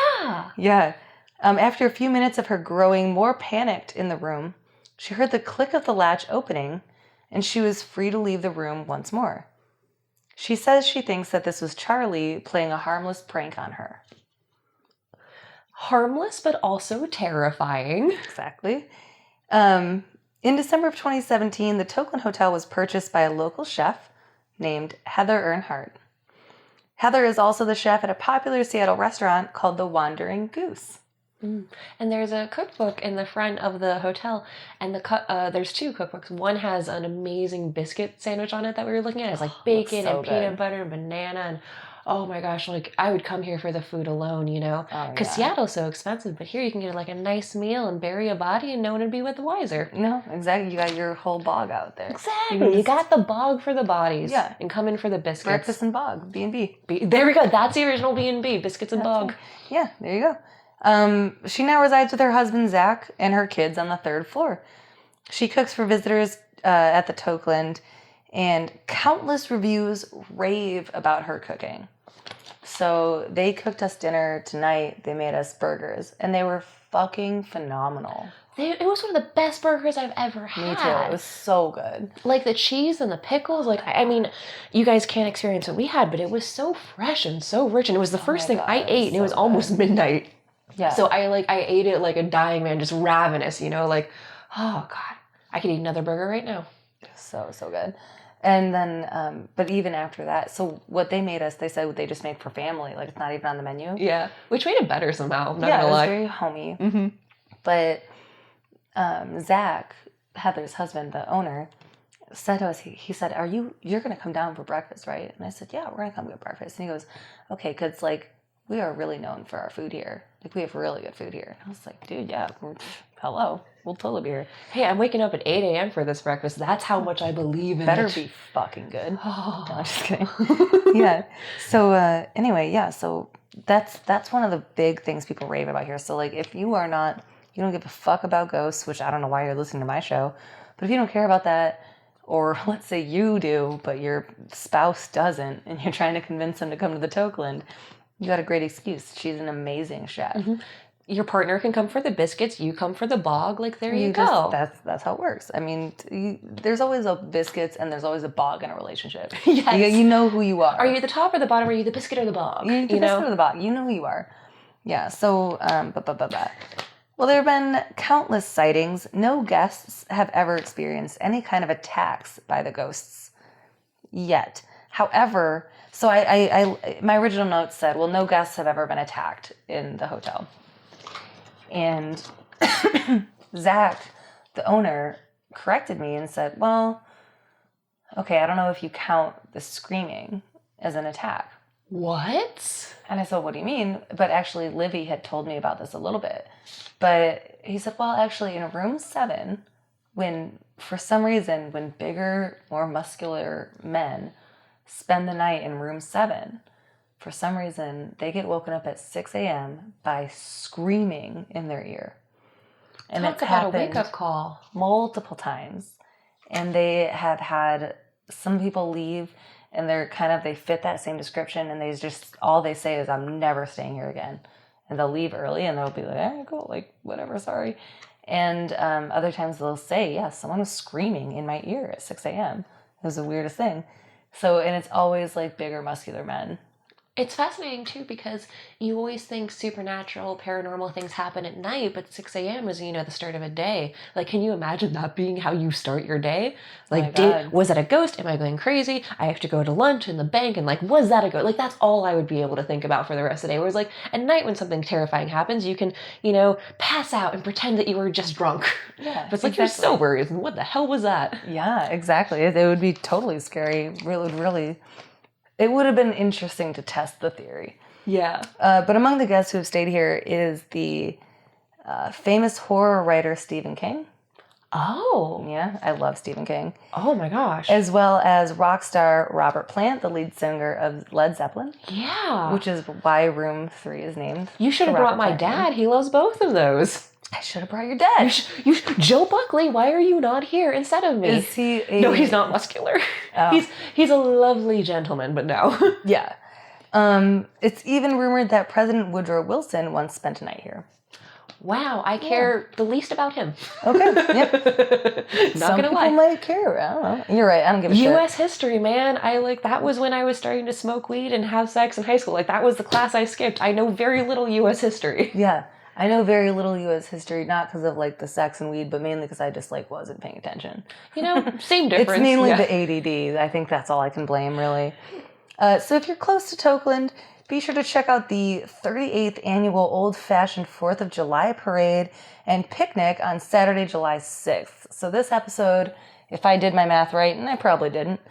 Yeah. After a few minutes of her growing more panicked in the room, she heard the click of the latch opening, and she was free to leave the room once more. She says she thinks that this was Charlie playing a harmless prank on her. Harmless, but also terrifying. Exactly. In December of 2017, the Tokeland Hotel was purchased by a local chef named Heather Earnhardt. Heather is also the chef at a popular Seattle restaurant called The Wandering Goose. And there's a cookbook in the front of the hotel, and there's 2 cookbooks. One has an amazing biscuit sandwich on it that we were looking at. It's like bacon and peanut butter and banana, and oh my gosh, like I would come here for the food alone, you know, because Seattle's so expensive, but here you can get like a nice meal and bury a body and no one would be the wiser. No, exactly. You got your whole bog out there. Exactly. You got the bog for the bodies. Yeah. And come in for the biscuits. Breakfast and bog, B&B. There we go. That's the original B&B, biscuits and bog. Right. Yeah, there you go. She now resides with her husband, Zach, and her kids on the 3rd floor. She cooks for visitors at the Tokeland, and countless reviews rave about her cooking. So they cooked us dinner tonight. They made us burgers, and they were fucking phenomenal. It was one of the best burgers I've ever had. Me too. It was so good. Like the cheese and the pickles. Like, I mean, you guys can't experience what we had, but it was so fresh and so rich. And it was the first thing I ate, and it was almost midnight. Yeah. So I ate it like a dying man, just ravenous, you know, like, oh God, I could eat another burger right now. So good. And then, but even after that, so what they made us, they said they just make for family. Like, it's not even on the menu. Yeah. Which made it better somehow. Not gonna lie. It was very homey. Mm-hmm. But Zach, Heather's husband, the owner, said to us, he said, you're going to come down for breakfast, right? And I said, yeah, we're going to come get breakfast. And he goes, okay, because, like, we are really known for our food here. Like, we have really good food here. And I was like, dude, yeah, hello. We'll totally be here. Hey, I'm waking up at 8 a.m. for this breakfast. That's how much I believe in Better it. Be fucking good. Oh. No, I'm just kidding. Yeah. So, anyway, yeah, so that's one of the big things people rave about here. So, like, if you don't give a fuck about ghosts, which I don't know why you're listening to my show, but if you don't care about that, or let's say you do, but your spouse doesn't, and you're trying to convince them to come to the Tokeland, you got a great excuse. She's an amazing chef. Mm-hmm. Your partner can come for the biscuits. You come for the bog. Like, there you go. That's how it works. I mean, there's always a biscuits and there's always a bog in a relationship. Yes. You know who you are. Are you the top or the bottom? Are you the biscuit or the bog? You're the biscuit or the bog. You know who you are. Yeah. So, well, there have been countless sightings. No guests have ever experienced any kind of attacks by the ghosts yet. However, so I my original notes said, well, no guests have ever been attacked in the hotel. And Zach, the owner, corrected me and said, well, okay, I don't know if you count the screaming as an attack. What? And I said, what do you mean? But actually, Livy had told me about this a little bit. But he said, well, actually, in room 7, for some reason, when bigger, more muscular men spend the night in room 7, for some reason, they get woken up at 6 a.m. by screaming in their ear. And Talk about a wake-up call. Multiple times. And they have had some people leave, and they fit that same description, and all they say is, I'm never staying here again. And they'll leave early, and they'll be like, all right, cool, like, whatever, sorry. And other times they'll say, yeah, someone was screaming in my ear at 6 a.m. It was the weirdest thing. So, and it's always, like, bigger, muscular men. It's fascinating, too, because you always think supernatural, paranormal things happen at night, but 6 a.m. is, the start of a day. Like, can you imagine that being how you start your day? Like, was that a ghost? Am I going crazy? I have to go to lunch in the bank, and, like, was that a ghost? Like, that's all I would be able to think about for the rest of the day. Whereas, like, at night when something terrifying happens, you can, pass out and pretend that you were just drunk. Yeah, but it's like, you're sober, and what the hell was that? Yeah, exactly. It would be totally scary. Really... It would have been interesting to test the theory. Yeah. But among the guests who have stayed here is the famous horror writer Stephen King. Oh. Yeah, I love Stephen King. Oh my gosh. As well as rock star Robert Plant, the lead singer of Led Zeppelin. Yeah. Which is why Room 3 is named. You should have brought my dad. He loves both of those. I should have brought your dad. Joe Buckley, why are you not here instead of me? Is he No, he's not muscular. Oh. He's a lovely gentleman, but no. Yeah. It's even rumored that President Woodrow Wilson once spent a night here. Wow, I care the least about him. Okay, yep. Some people might care. I don't know. You're right, I don't give a shit. U.S. history, man. That was when I was starting to smoke weed and have sex in high school. Like, that was the class I skipped. I know very little U.S. history. Yeah. I know very little U.S. history, not because of, like, the sex and weed, but mainly because I just, like, wasn't paying attention. Same difference. It's mainly the ADD. I think that's all I can blame, really. So if you're close to Tokeland, be sure to check out the 38th annual Old Fashioned 4th of July parade and picnic on Saturday, July 6th. So this episode, if I did my math right, and I probably didn't,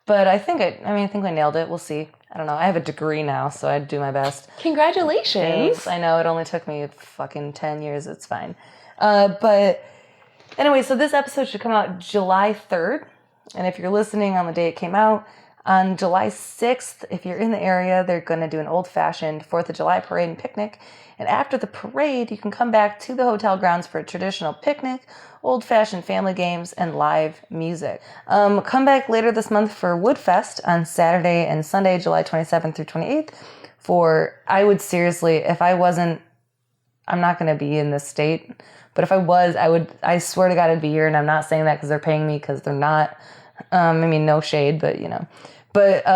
but I think I nailed it. We'll see. I don't know. I have a degree now, so I'd do my best. Congratulations. Thanks. I know it only took me fucking 10 years. It's fine. But anyway, so this episode should come out July 3rd. And if you're listening on the day it came out, on July 6th, if you're in the area, they're going to do an old-fashioned 4th of July parade and picnic. And after the parade, you can come back to the hotel grounds for a traditional picnic, old-fashioned family games, and live music. Come back later this month for Woodfest on Saturday and Sunday, July 27th through 28th. I would seriously, if I wasn't, I'm not going to be in this state, but if I was, I swear to God I'd be here, and I'm not saying that because they're paying me, because they're not. No shade, but you know. But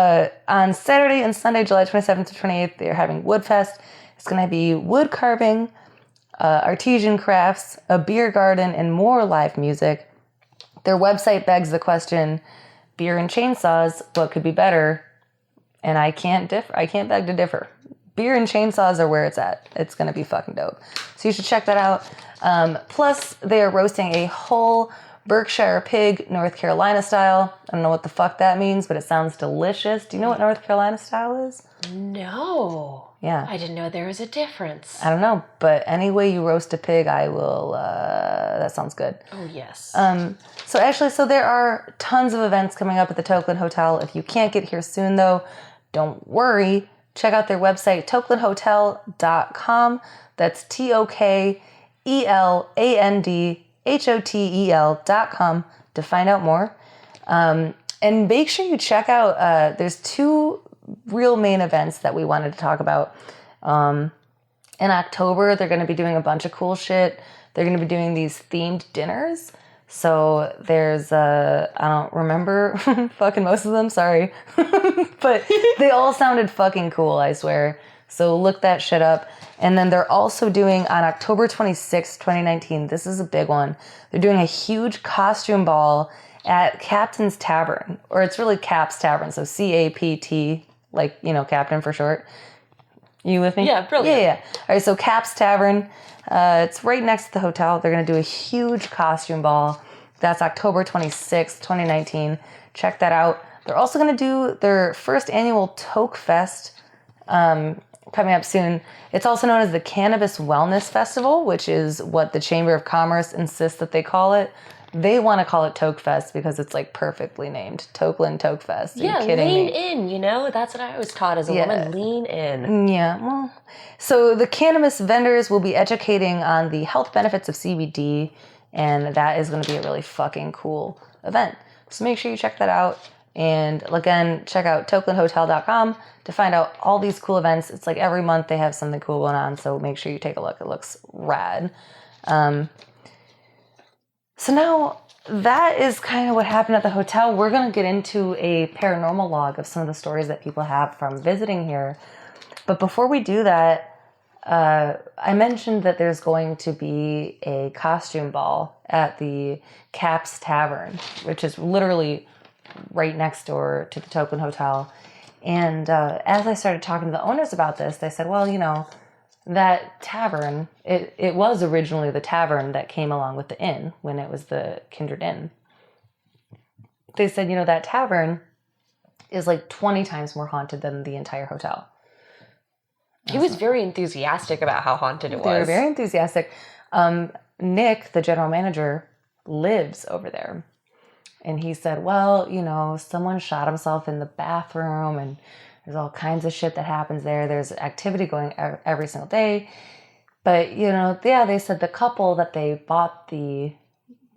on Saturday and Sunday, July 27th to 28th, they're having Woodfest. It's going to be wood carving, artisan crafts, a beer garden, and more live music. Their website begs the question, beer and chainsaws, what could be better? And I can't beg to differ. Beer and chainsaws are where it's at. It's going to be fucking dope. So you should check that out. Plus, they are roasting a whole Berkshire pig, North Carolina style. I don't know what the fuck that means, but it sounds delicious. Do you know what North Carolina style is? No. Yeah. I didn't know there was a difference. I don't know, but any way you roast a pig, I will, that sounds good. Oh, yes. So there are tons of events coming up at the Tokeland Hotel. If you can't get here soon, though, don't worry. Check out their website, tokelandhotel.com. That's TOKELANDHOTEL.com to find out more. And make sure you check out, there's two real main events that we wanted to talk about. In October, they're going to be doing a bunch of cool shit. They're going to be doing these themed dinners. So there's, I don't remember fucking most of them, sorry. But they all sounded fucking cool, I swear. So look that shit up. And then they're also doing on October 26th, 2019, this is a big one. They're doing a huge costume ball at Captain's Tavern, or it's really Cap's Tavern. So CAPT, like, you know, Captain for short. You with me? Yeah, brilliant. Yeah. All right, so Cap's Tavern, it's right next to the hotel. They're going to do a huge costume ball. That's October 26th, 2019. Check that out. They're also going to do their first annual Toke Fest coming up soon. It's also known as the Cannabis Wellness Festival, which is what the Chamber of Commerce insists that they call it. They want to call it Toke Fest because it's like perfectly named. Tokeland Toke Fest. Are you kidding lean me? in, you know? That's what I was taught as a woman. Lean in. Yeah. Well, so the cannabis vendors will be educating on the health benefits of CBD, and that is going to be a really fucking cool event. So make sure you check that out. And again, check out tokelandhotel.com to find out all these cool events. It's like every month they have something cool going on, so make sure you take a look. It looks rad. So now that is kind of what happened at the hotel. We're going to get into a paranormal log of some of the stories that people have from visiting here. But before we do that, I mentioned that there's going to be a costume ball at the Cap's Tavern, which is literally right next door to the Tokeland Hotel. And as I started talking to the owners about this, they said, well, you know, that tavern, it was originally the tavern that came along with the inn when it was the Kindred Inn. They said, you know, that tavern is like 20 times more haunted than the entire hotel. He was very enthusiastic about how haunted it was. They were very enthusiastic. Nick, the general manager, lives over there. And he said, well, you know, someone shot himself in the bathroom and there's all kinds of shit that happens there. There's activity going every single day. But, you know, yeah, they said the couple that they bought the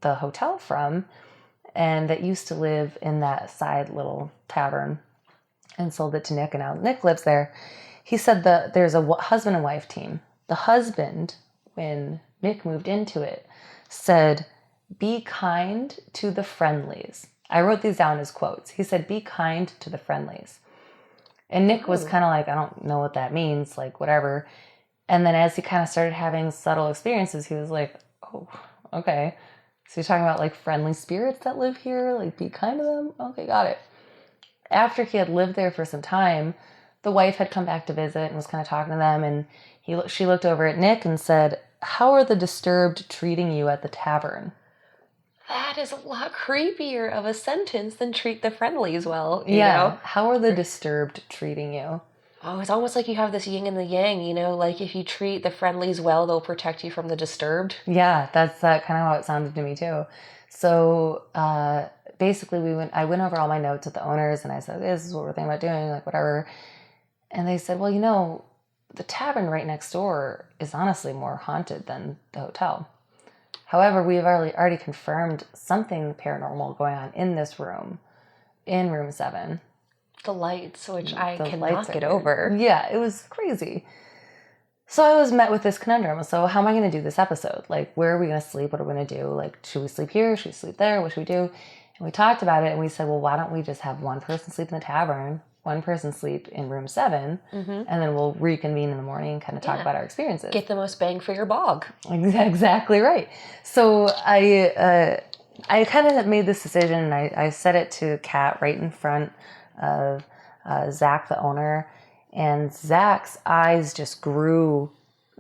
hotel from and that used to live in that side little tavern and sold it to Nick, and now Nick lives there. He said that there's a husband and wife team. The husband, when Nick moved into it, said, be kind to the friendlies. I wrote these down as quotes. He said, be kind to the friendlies. And Nick was kind of like, I don't know what that means, like whatever. And then as he kind of started having subtle experiences, he was like, oh, okay. So you're talking about like friendly spirits that live here, like be kind to them? Okay, got it. after he had lived there for some time, the wife had come back to visit and was kind of talking to them. And she looked over at Nick and said, "How are the Disturbed treating you at the tavern?" That is a lot creepier of a sentence than treat the friendlies well, you know? How are the Disturbed treating you? Oh, it's almost like you have this yin and the yang, you know? Like if you treat the friendlies well, they'll protect you from the Disturbed. Yeah, that's kind of how it sounded to me too. So basically I went over all my notes with the owners and I said, this is what we're thinking about doing, like whatever. And they said, well, you know, the tavern right next door is honestly more haunted than the hotel. However, we've already confirmed something paranormal going on in this room, in room 7. The lights, which I cannot get over. Yeah, it was crazy. So I was met with this conundrum. So how am I going to do this episode? Like, where are we going to sleep? What are we going to do? Like, should we sleep here? Should we sleep there? What should we do? And we talked about it and we said, well, why don't we just have one person sleep in the tavern, one person sleep in room 7, and then we'll reconvene in the morning and kind of talk about our experiences. Get the most bang for your bog. Exactly right. So I kind of made this decision and I said it to Kat right in front of Zach, the owner, and Zach's eyes just grew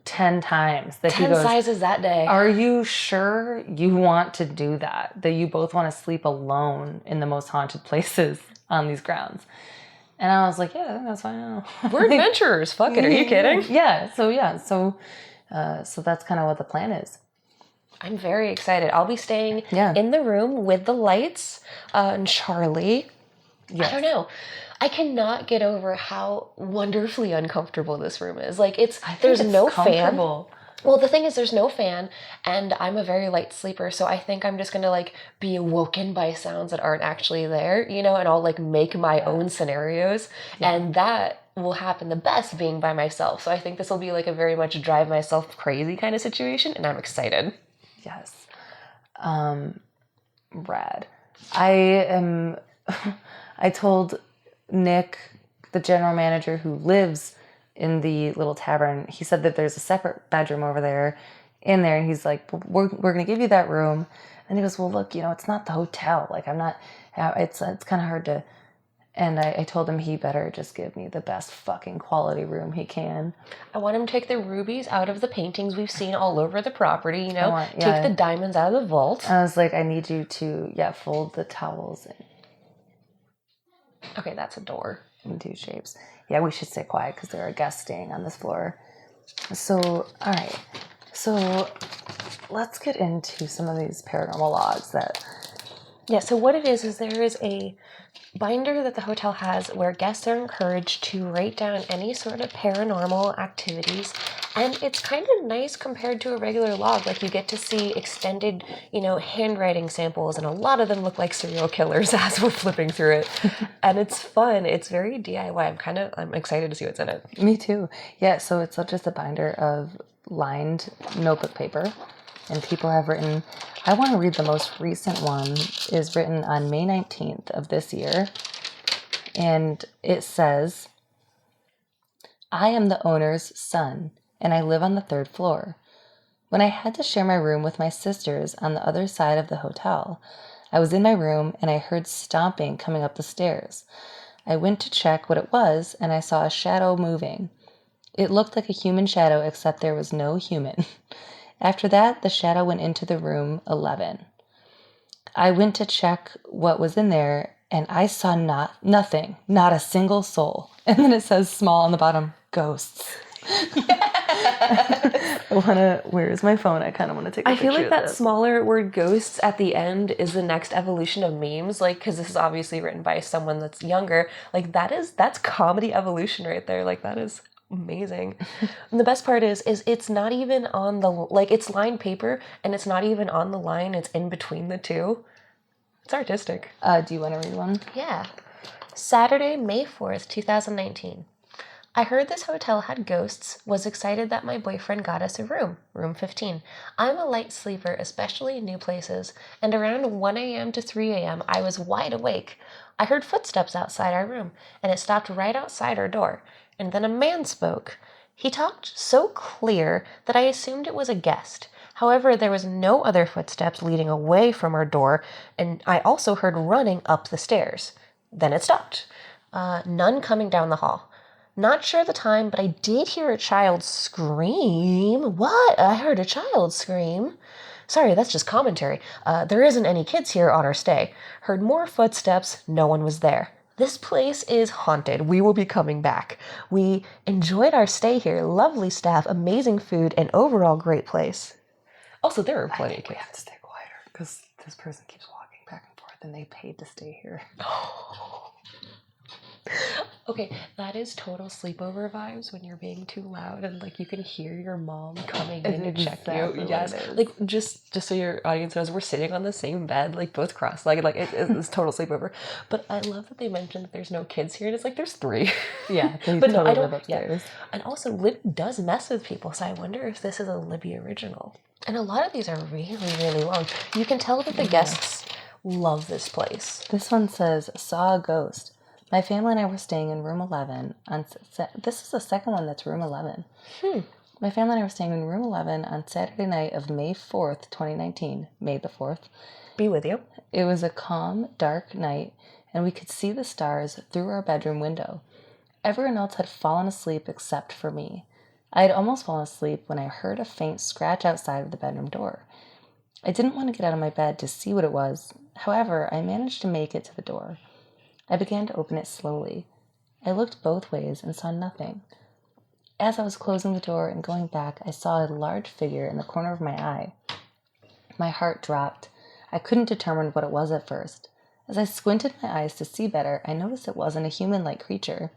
10 times. 10 sizes that day. Are you sure you want to do that? That you both want to sleep alone in the most haunted places on these grounds? And I was like, yeah, that's fine. We're adventurers. Fuck it. Are you kidding? Yeah. So that's kind of what the plan is. I'm very excited. I'll be staying in the room with the lights and Charlie. Yes. I don't know. I cannot get over how wonderfully uncomfortable this room is. Like there's no fan. Well, the thing is there's no fan and I'm a very light sleeper. So I think I'm just going to like be awoken by sounds that aren't actually there, you know, and I'll like make my own scenarios and that will happen the best being by myself. So I think this will be like a very much drive myself crazy kind of situation and I'm excited. Yes. Rad. I told Nick, the general manager who lives in the little tavern, he said that there's a separate bedroom over there in there. And he's like, we're going to give you that room. And he goes, well, look, you know, it's not the hotel. Like I'm not, it's kind of hard to, and I told him he better just give me the best fucking quality room he can. I want him to take the rubies out of the paintings we've seen all over the property, you know, take the diamonds out of the vault. I was like, I need you to, fold the towels in. Okay, that's a door. In 2 shapes. Yeah, we should stay quiet because there are guests staying on this floor. So, all right. So, let's get into some of these paranormal logs that... Yeah, so what it is there is a binder that the hotel has where guests are encouraged to write down any sort of paranormal activities. And it's kind of nice compared to a regular log. Like you get to see extended, you know, handwriting samples, and a lot of them look like serial killers as we're flipping through it. And it's fun. It's very DIY. I'm excited to see what's in it. Me too. Yeah, so it's just a binder of lined notebook paper. And people have written, I want to read the most recent one, is written on May 19th of this year. And it says, I am the owner's son, and I live on the 3rd floor. When I had to share my room with my sisters on the other side of the hotel, I was in my room and I heard stomping coming up the stairs. I went to check what it was, and I saw a shadow moving. It looked like a human shadow, except there was no human. After that, the shadow went into the room 11. I went to check what was in there, and I saw nothing, not a single soul. And then it says small on the bottom, ghosts. Where's my phone? I kind of want to take a picture. I feel like that smaller word ghosts at the end is the next evolution of memes, like, because this is obviously written by someone that's younger. Like, that's comedy evolution right there. Like, that is amazing. And the best part is it's not even on the, like, it's lined paper and it's not even on the line, it's in between the two. It's artistic. Do you want to read one? Yeah. Saturday, May 4th, 2019. I heard this hotel had ghosts, was excited that my boyfriend got us a room 15. I'm a light sleeper, especially in new places, and around 1 a.m. to 3 a.m. I was wide awake. I heard footsteps outside our room, and it stopped right outside our door. And then a man spoke. He talked so clear that I assumed it was a guest. However, there was no other footsteps leading away from our door, and I also heard running up the stairs. Then it stopped. None coming down the hall. Not sure the time, but I did hear a child scream. What? I heard a child scream. Sorry, that's just commentary. There isn't any kids here on our stay. Heard more footsteps. No one was there. This place is haunted. We will be coming back. We enjoyed our stay here. Lovely staff, amazing food, and overall great place. Also, there are plenty of kids. We have to stay quieter because this person keeps walking back and forth and they paid to stay here. Okay, that is total sleepover vibes when you're being too loud and like you can hear your mom coming in to check you. Yes, like just so your audience knows, we're sitting on the same bed, like both cross-legged, like it's total sleepover. But I love that they mentioned that there's no kids here, and it's like there's 3. Yeah, they but totally no, I live don't. upstairs. Yeah. And also, Libby does mess with people, so I wonder if this is a Libby original. And a lot of these are really, really long. You can tell that the guests love this place. This one says, saw a ghost. My family and I were staying in room 11. This is the second one that's room 11. My family and I were staying in room 11 on Saturday night of May 4th, 2019. May the 4th. Be with you. It was a calm, dark night, and we could see the stars through our bedroom window. Everyone else had fallen asleep except for me. I had almost fallen asleep when I heard a faint scratch outside of the bedroom door. I didn't want to get out of my bed to see what it was. However, I managed to make it to the door. I began to open it slowly. I looked both ways and saw nothing. As I was closing the door and going back, I saw a large figure in the corner of my eye. My heart dropped. I couldn't determine what it was at first. As I squinted my eyes to see better, I noticed it wasn't a human-like creature.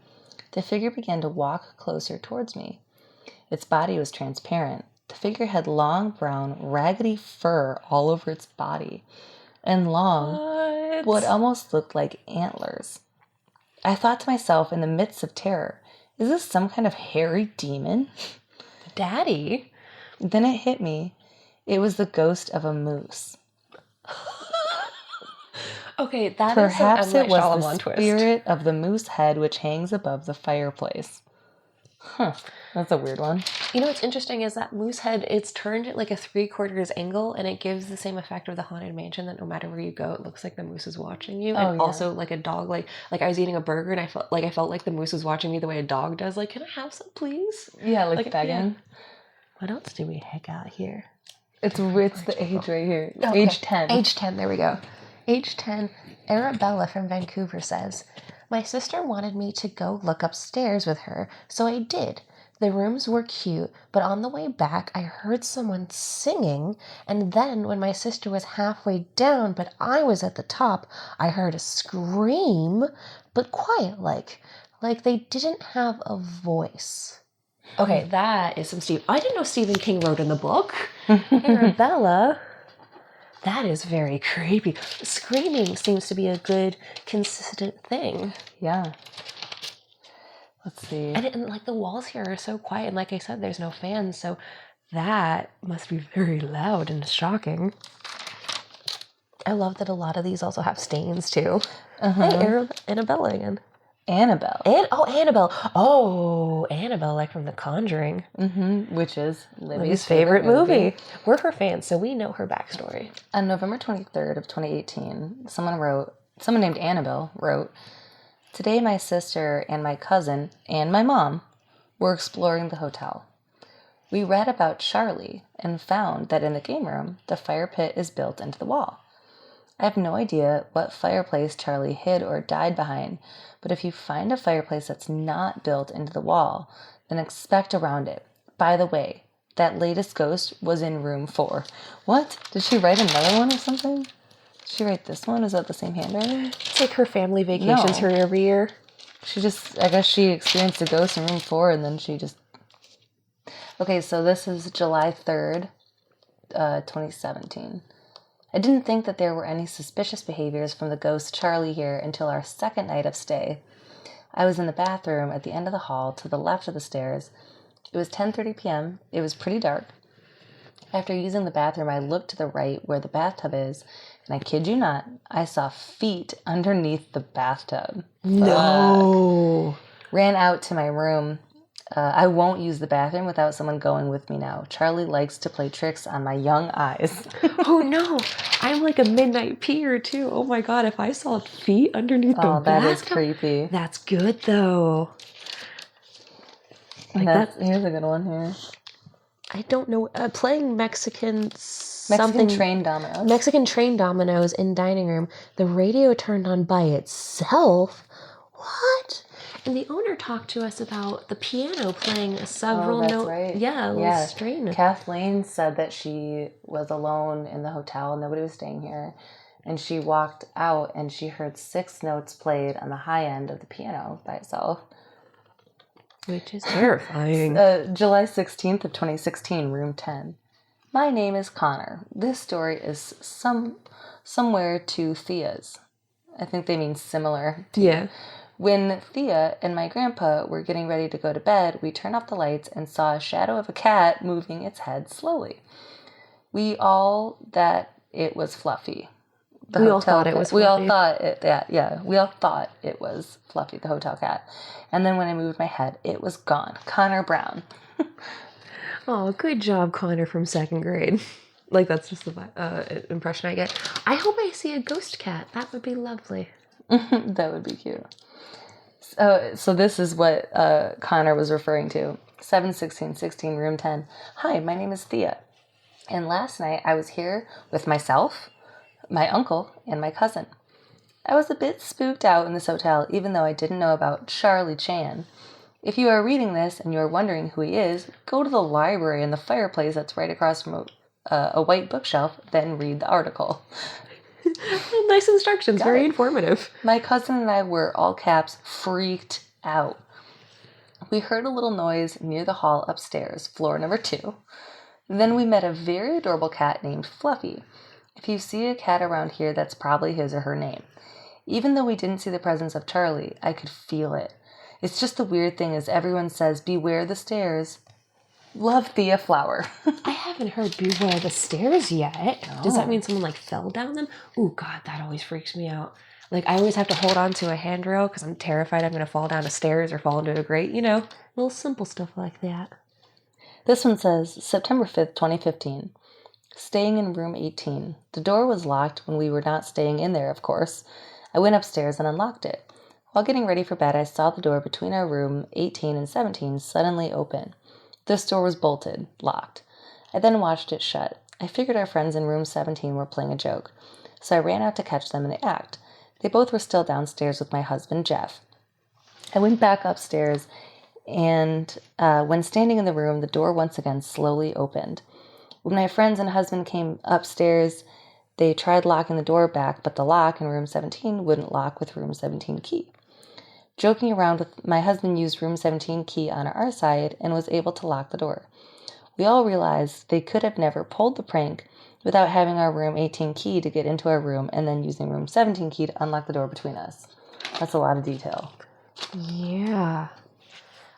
The figure began to walk closer towards me. Its body was transparent. The figure had long, brown, raggedy fur all over its body, and long, what almost looked like antlers. I thought to myself in the midst of terror, is this some kind of hairy demon? Daddy? Then it hit me. It was the ghost of a moose. Okay, that Perhaps is some it was Shyamalan the twist. spirit of the moose head which hangs above the fireplace. That's a weird one. You know what's interesting is that moose head, it's turned at like a 3/4 angle, and it gives the same effect of the Haunted Mansion that no matter where you go, it looks like the moose is watching you. And also like a dog, like I was eating a burger and I felt like the moose was watching me the way a dog does. Like, can I have some, please? Yeah, like begging. Yeah. What else do we got here? It's the age right here. Okay. Age 10. Age 10, there we go. Age 10, Arabella from Vancouver says, my sister wanted me to go look upstairs with her, so I did. The rooms were cute, but on the way back, I heard someone singing, and then when my sister was halfway down, but I was at the top, I heard a scream, but quiet like they didn't have a voice. Okay, that is some Steve. I didn't know Stephen King wrote in the book. Arabella. That is very creepy. Screaming seems to be a good, consistent thing. Yeah. Let's see. And like the walls here are so quiet. And like I said, there's no fans. So that must be very loud and shocking. I love that a lot of these also have stains too. Hey, Annabella again. Annabelle. Annabelle. Oh, Annabelle, like from The Conjuring. Which is Libby's favorite movie. We're her fans, so we know her backstory. On November 23rd of 2018, someone named Annabelle wrote, today my sister and my cousin and my mom were exploring the hotel. We read about Charlie and found that in the game room, the fire pit is built into the wall. I have no idea what fireplace Charlie hid or died behind, but if you find a fireplace that's not built into the wall, then expect around it. By the way, that latest ghost was in room 4. What? Did she write another one or something? Did she write this one? Is that the same handwriting? It's like her family vacations her every year. I guess she experienced a ghost in room 4 and then she just... Okay, so this is July 3rd, 2017. I didn't think that there were any suspicious behaviors from the ghost Charlie here until our second night of stay. I was in the bathroom at the end of the hall to the left of the stairs. It was 10:30 p.m. It was pretty dark. After using the bathroom, I looked to the right where the bathtub is, and I kid you not, I saw feet underneath the bathtub. No. Ran out to my room. I won't use the bathroom without someone going with me now. Charlie likes to play tricks on my young eyes. Oh no, I'm like a midnight peer too. Oh my god, if I saw feet underneath the Oh, that is bathtub, creepy. that's good though. Here's a good one here. I don't know. Playing Mexican train dominoes. Mexican train dominoes in dining room. The radio turned on by itself. What? And the owner talked to us about the piano playing several notes. Right. Yeah, a little strain. Kathleen said that she was alone in the hotel. Nobody was staying here. And she walked out and she heard 6 notes played on the high end of the piano by itself. Which is terrifying. July 16th of 2016, room 10. My name is Connor. This story is somewhere to Thea's. I think they mean similar. Yeah. When Thea and my grandpa were getting ready to go to bed, we turned off the lights and saw a shadow of a cat moving its head slowly. We all that it was Fluffy. We all thought it was Fluffy. We all thought it was Fluffy, the hotel cat. And then when I moved my head, it was gone. Connor Brown. Oh, good job, Connor from 2nd grade. Like, that's just the impression I get. I hope I see a ghost cat. That would be lovely. That would be cute. So this is what Connor was referring to. 7/16/16, room 10. Hi, my name is Thea. And last night I was here with myself, my uncle, and my cousin. I was a bit spooked out in this hotel, even though I didn't know about Charlie Chan. If you are reading this and you are wondering who he is, go to the library and the fireplace that's right across from a white bookshelf, then read the article. Nice instructions, very informative. My cousin and I were, all caps, freaked out. We heard a little noise near the hall upstairs, floor number 2. Then we met a very adorable cat named Fluffy. If you see a cat around here, that's probably his or her name. Even though we didn't see the presence of Charlie, I could feel it. It's just the weird thing is everyone says, beware the stairs. Love, Thea Flower. I haven't heard beware the stairs yet. No. Does that mean someone like fell down them? Oh God, that always freaks me out. Like I always have to hold on to a handrail because I'm terrified I'm going to fall down the stairs or fall into a grate. You know, little simple stuff like that. This one says, September 5th, 2015. Staying in room 18. The door was locked when we were not staying in there, of course. I went upstairs and unlocked it. While getting ready for bed, I saw the door between our room 18 and 17 suddenly open. This door was bolted, locked. I then watched it shut. I figured our friends in room 17 were playing a joke, so I ran out to catch them in the act. They both were still downstairs with my husband, Jeff. I went back upstairs, and when standing in the room, the door once again slowly opened. When my friends and husband came upstairs, they tried locking the door back, but the lock in room 17 wouldn't lock with room 17 key. Joking around with my husband used room 17 key on our side and was able to lock the door. We all realized they could have never pulled the prank without having our room 18 key to get into our room and then using room 17 key to unlock the door between us. That's a lot of detail. Yeah.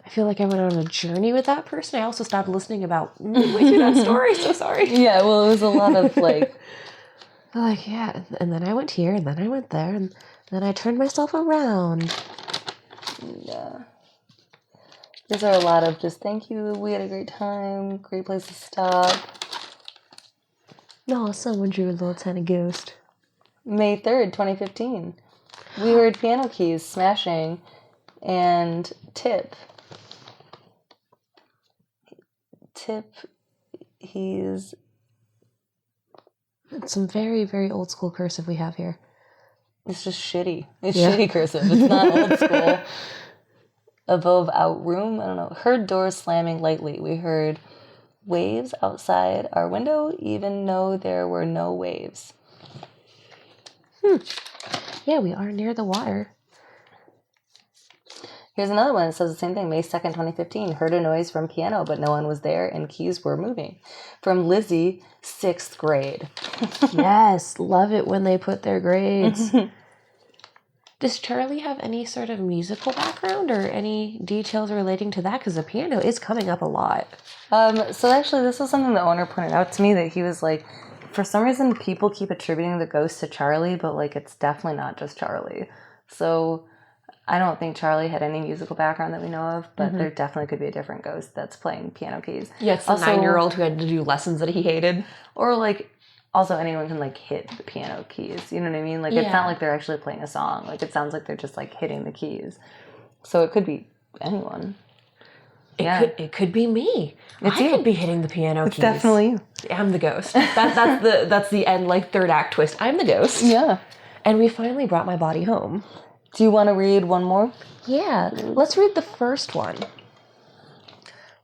I feel like I went on a journey with that person. I also stopped listening about midway through that story. So sorry. Yeah, well, it was a lot of yeah. And then I went here and then I went there and then I turned myself around. Yeah. These are a lot of just thank you, we had a great time, great place to stop. No, someone drew a little tiny ghost. May 3rd, 2015. We heard piano keys smashing and Tip, he's... It's some very, very old school cursive we have here. It's just shitty. It's shitty cursive. It's not old school. Above out room, I don't know. Heard doors slamming lightly. We heard waves outside our window, even though there were no waves. Yeah, we are near the water. Here's another one that says the same thing. May 2nd, 2015. Heard a noise from piano, but no one was there and keys were moving. From Lizzie, 6th grade. Yes, love it when they put their grades. Does Charlie have any sort of musical background or any details relating to that? Because the piano is coming up a lot. So actually, this was something the owner pointed out to me, that he was like, for some reason, people keep attributing the ghost to Charlie, but like it's definitely not just Charlie. So I don't think Charlie had any musical background that we know of, but there definitely could be a different ghost that's playing piano keys. Yeah, it's the 9-year-old who had to do lessons that he hated. Or, like, also anyone can, like, hit the piano keys. You know what I mean? Like, it's not like they're actually playing a song. Like, it sounds like they're just, like, hitting the keys. So it could be anyone. It could be me. I could be hitting the piano keys. Definitely you. I'm the ghost. That's the end, like, third act twist. I'm the ghost. Yeah. And we finally brought my body home. Do you want to read one more? Yeah. Let's read the first one.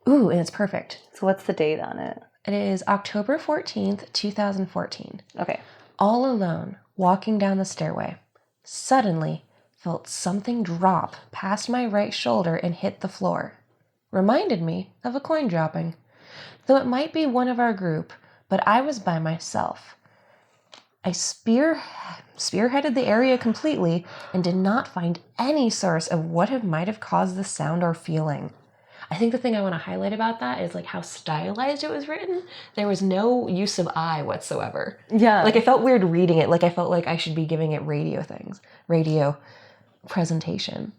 Ooh, and it's perfect. So what's the date on it? It is October 14th, 2014. Okay. All alone, walking down the stairway. Suddenly, felt something drop past my right shoulder and hit the floor. Reminded me of a coin dropping. Though it might be one of our group, but I was by myself. I spearheaded the area completely and did not find any source of what might have caused the sound or feeling. I think the thing I want to highlight about that is like how stylized it was written. There was no use of I whatsoever. Yeah. Like I felt weird reading it. Like I felt like I should be giving it radio presentation.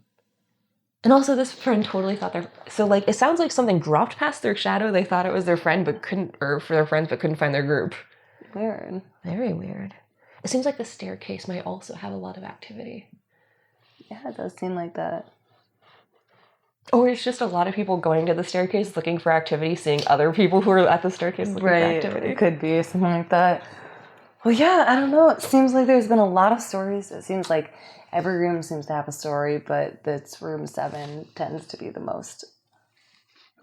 And also this friend totally thought so like it sounds like something dropped past their shadow. They thought it was their friend but couldn't find their group. Weird. Very weird. It seems like the staircase might also have a lot of activity. Yeah, it does seem like that. Or it's just a lot of people going to the staircase looking for activity, seeing other people who are at the staircase looking for activity. It could be something like that. Well, yeah, I don't know. It seems like there's been a lot of stories. It seems like every room seems to have a story, but this room 7 tends to be the most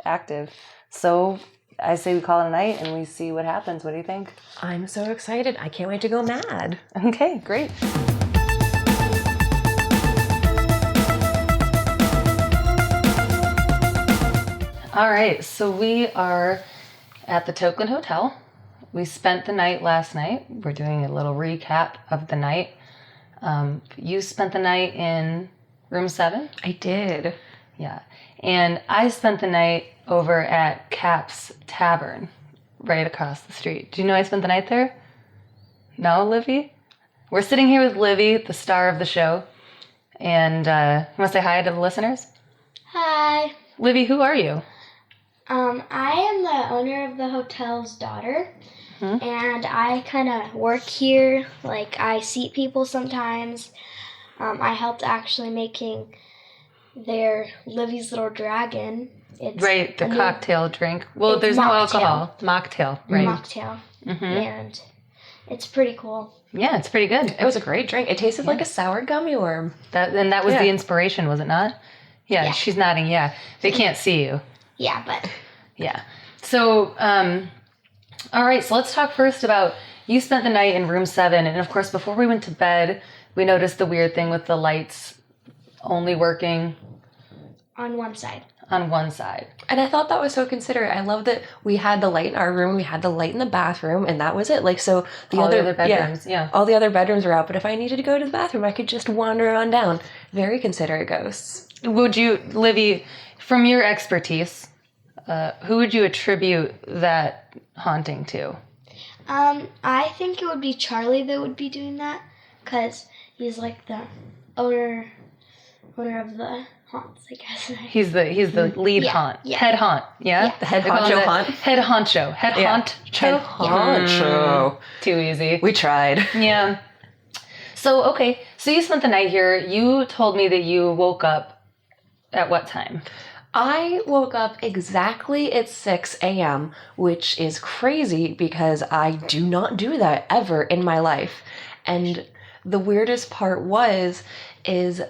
active. So I say we call it a night and we see what happens. What do you think? I'm so excited. I can't wait to go mad. Okay, great. All right, so we are at the Tokeland Hotel. We spent the night last night. We're doing a little recap of the night. You spent the night in room 7? I did. Yeah. And I spent the night over at Cap's Tavern, right across the street. Do you know I spent the night there? No, Livy? We're sitting here with Livy, the star of the show. And you want to say hi to the listeners? Hi. Livy, who are you? I am the owner of the hotel's daughter, and I kind of work here. Like, I seat people sometimes. I helped actually making their Livy's Little Dragon. It's right, the cocktail drink. Well, there's no alcohol. Mocktail, right? Mocktail. And it's pretty cool. Yeah, it's pretty good. It was a great drink. It tasted like a sour gummy worm. That was the inspiration, was it not? Yeah, she's nodding, yeah. They can't see you. Yeah, but... Yeah. So, all right, so let's talk first about, you spent the night in room 7, and of course, before we went to bed, we noticed the weird thing with the lights only working... on one side. On one side. And I thought that was so considerate. I love that we had the light in our room, we had the light in the bathroom, and that was it. Like, so all the other bedrooms, yeah. All the other bedrooms were out, but if I needed to go to the bathroom, I could just wander on down. Very considerate ghosts. Would you, Livy, from your expertise, who would you attribute that haunting to? I think it would be Charlie that would be doing that, because he's like the owner of the haunts, I guess. He's the lead haunt. Yeah. Head haunt. Yeah? The head honcho haunt. Head honcho. Head honcho. Head honcho. Too easy. We tried. Yeah. So, okay. So you spent the night here. You told me that you woke up at what time? I woke up exactly at 6 a.m., which is crazy because I do not do that ever in my life. And the weirdest part is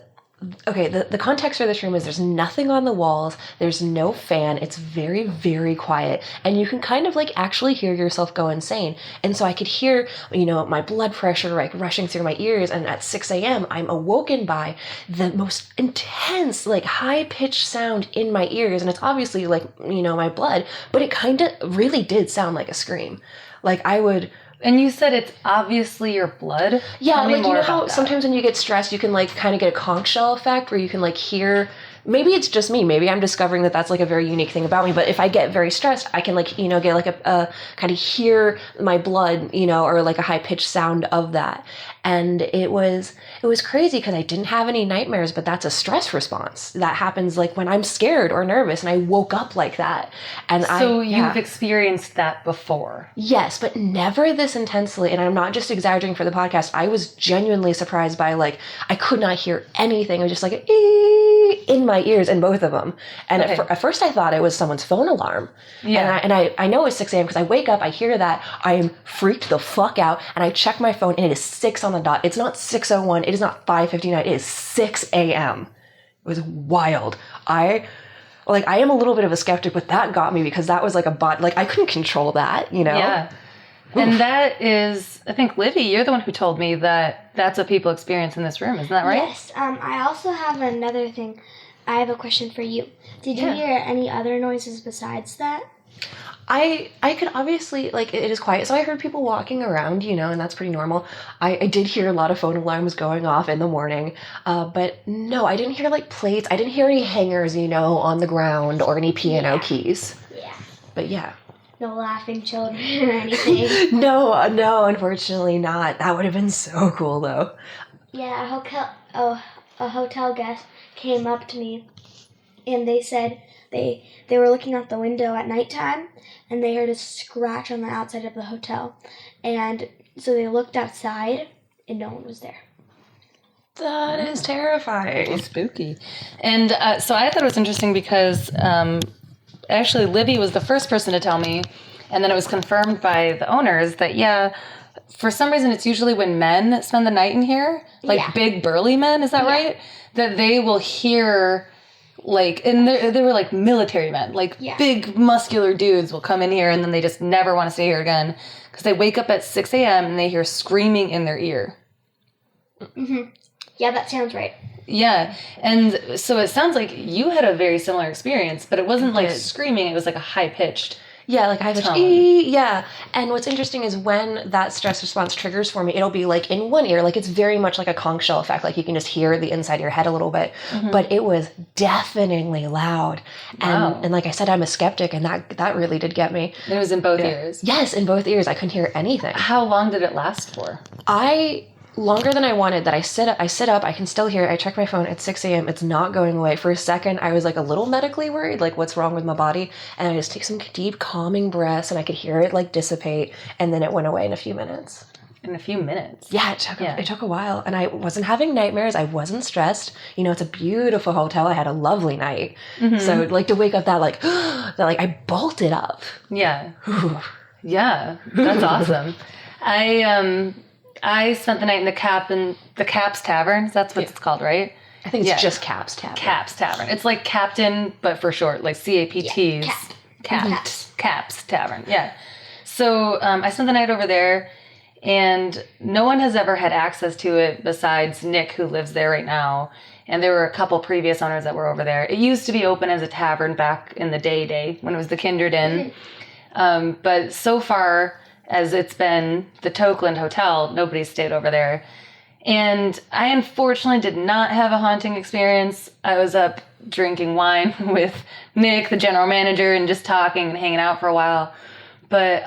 okay, the context for this room is there's nothing on the walls, there's no fan, it's very, very quiet, and you can kind of like actually hear yourself go insane. And so I could hear, my blood pressure like rushing through my ears, and at 6 a.m. I'm awoken by the most intense, like high-pitched sound in my ears, and it's obviously like, my blood, but it kind of really did sound like a scream. Like I would... And you said it's obviously your blood? Yeah, like, how sometimes when you get stressed, you can, like, kind of get a conch shell effect where you can, like, hear maybe it's just me. Maybe I'm discovering that that's like a very unique thing about me. But if I get very stressed, I can like, get like a kind of hear my blood, or like a high pitched sound of that. And it was crazy because I didn't have any nightmares, but that's a stress response that happens like when I'm scared or nervous, and I woke up like that. And you've experienced that before? Yes, but never this intensely. And I'm not just exaggerating for the podcast. I was genuinely surprised by like, I could not hear anything. It was just like in my ears, in both of them. And at first I thought it was someone's phone alarm. Yeah. And I know it's 6 a.m. because I wake up, I hear that, I am freaked the fuck out, and I check my phone and it is 6 on the dot. It's not 6:01. It is not 5:59. It is 6 a.m. It was wild. I am a little bit of a skeptic, but that got me because that was like I couldn't control that, Yeah. Oof. And that is, I think, Livy, you're the one who told me that that's what people experience in this room. Isn't that right? Yes. I also have another thing. I have a question for you. Did you hear any other noises besides that? I could obviously, like, it is quiet, so I heard people walking around, and that's pretty normal. I did hear a lot of phone alarms going off in the morning, but no, I didn't hear, like, plates. I didn't hear any hangers, on the ground or any piano keys. Yeah. But yeah. No laughing children or anything. No, unfortunately not. That would have been so cool, though. Yeah, a hotel guest came up to me, and they said they were looking out the window at nighttime, and they heard a scratch on the outside of the hotel. And so they looked outside, and no one was there. That is terrifying. Spooky. And so I thought it was interesting because actually Livy was the first person to tell me, and then it was confirmed by the owners that, for some reason it's usually when men spend the night in here, like big burly men, is that right? That they will hear... and they were like military men, big muscular dudes will come in here and then they just never want to stay here again because they wake up at 6 a.m. and they hear screaming in their ear. Mm-hmm. Yeah, that sounds right. Yeah, and so it sounds like you had a very similar experience, but it wasn't like screaming, it was like a high-pitched. Yeah, like high pitch. Yeah. And what's interesting is when that stress response triggers for me, it'll be like in one ear, like it's very much like a conch shell effect. Like you can just hear the inside of your head a little bit, but it was deafeningly loud. And like I said, I'm a skeptic, and that really did get me. And it was in both ears? Yes, in both ears. I couldn't hear anything. How long did it last for? Longer than I wanted. That I sit up, I can still hear it. I check my phone at 6 a.m. It's not going away. For a second, I was like a little medically worried, like what's wrong with my body? And I just take some deep calming breaths, and I could hear it like dissipate, and then it went away in a few minutes. In a few minutes? Yeah, it took a while, and I wasn't having nightmares. I wasn't stressed. It's a beautiful hotel. I had a lovely night. So like to wake up that like I bolted up. Yeah. Yeah, that's awesome. I spent the night in the Caps Tavern. That's what it's called, right? I think it's just Caps Tavern. Caps Tavern. It's like Captain, but for short, like CAPTs. Caps Tavern. Yeah. So I spent the night over there, and no one has ever had access to it besides Nick, who lives there right now. And there were a couple previous owners that were over there. It used to be open as a tavern back in the day when it was the Kindred Inn. But so far... as it's been the Tokeland Hotel, nobody's stayed over there. And I unfortunately did not have a haunting experience. I was up drinking wine with Nick, the general manager, and just talking and hanging out for a while. But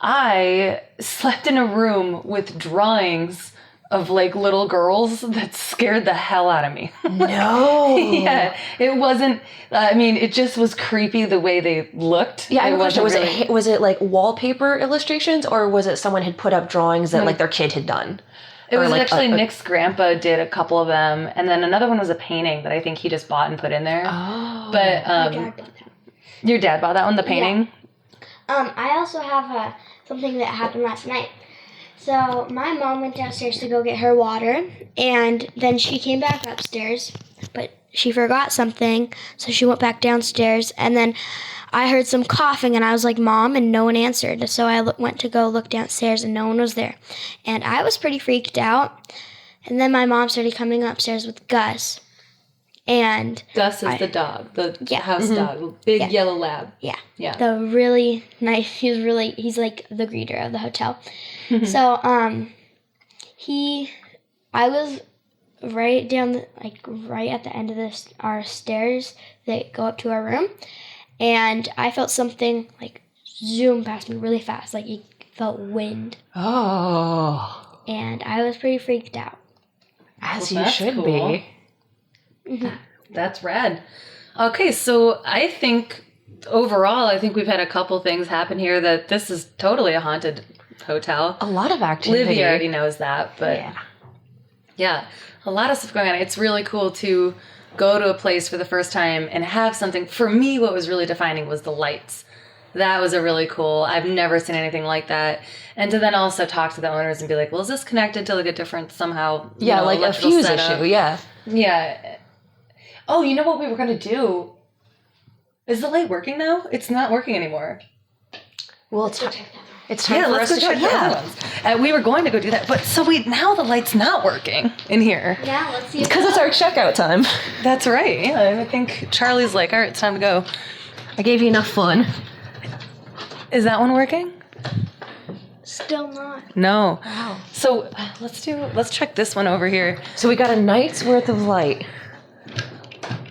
I slept in a room with drawings of like little girls that scared the hell out of me. No. Yeah, it wasn't. It just was creepy the way they looked. Yeah, I have a question. Was it like wallpaper illustrations, or was it someone had put up drawings that like their kid had done? It was like actually Nick's grandpa did a couple of them, and then another one was a painting that I think he just bought and put in there. Oh. But my dad bought that. Your dad bought that one, the painting? Yeah. I also have something that happened last night. So my mom went downstairs to go get her water, and then she came back upstairs, but she forgot something, so she went back downstairs, and then I heard some coughing, and I was like, Mom, and no one answered. So I went to go look downstairs, and no one was there. And I was pretty freaked out, and then my mom started coming upstairs with Gus. And Gus is the dog, the house dog, big yellow lab. Yeah. The really nice, he's like the greeter of the hotel. So, I was right down, right at the end of our stairs that go up to our room. And I felt something, zoom past me really fast. You felt wind. Oh. And I was pretty freaked out. As you should be. Mm-hmm. That's rad. Okay, so I think we've had a couple things happen here that this is totally a haunted hotel. A lot of activity. Livy already knows that, but yeah, a lot of stuff going on. It's really cool to go to a place for the first time and have something. For me, what was really defining was the lights. That was a really cool, I've never seen anything like that. And to then also talk to the owners and be like, well, is this connected to a different somehow? Yeah, a fuse issue, yeah. Yeah. Oh, you know what we were going to do? Is the light working now? It's not working anymore. Well, it's time for let's us go to check the other ones. We were going to go do that, but now the light's not working in here. Yeah, let's see. Because it's our checkout time. That's right. Yeah, I think Charlie's like, all right, it's time to go. I gave you enough fun. Is that one working? Still not. No. Wow. So let's check this one over here. So we got a night's worth of light.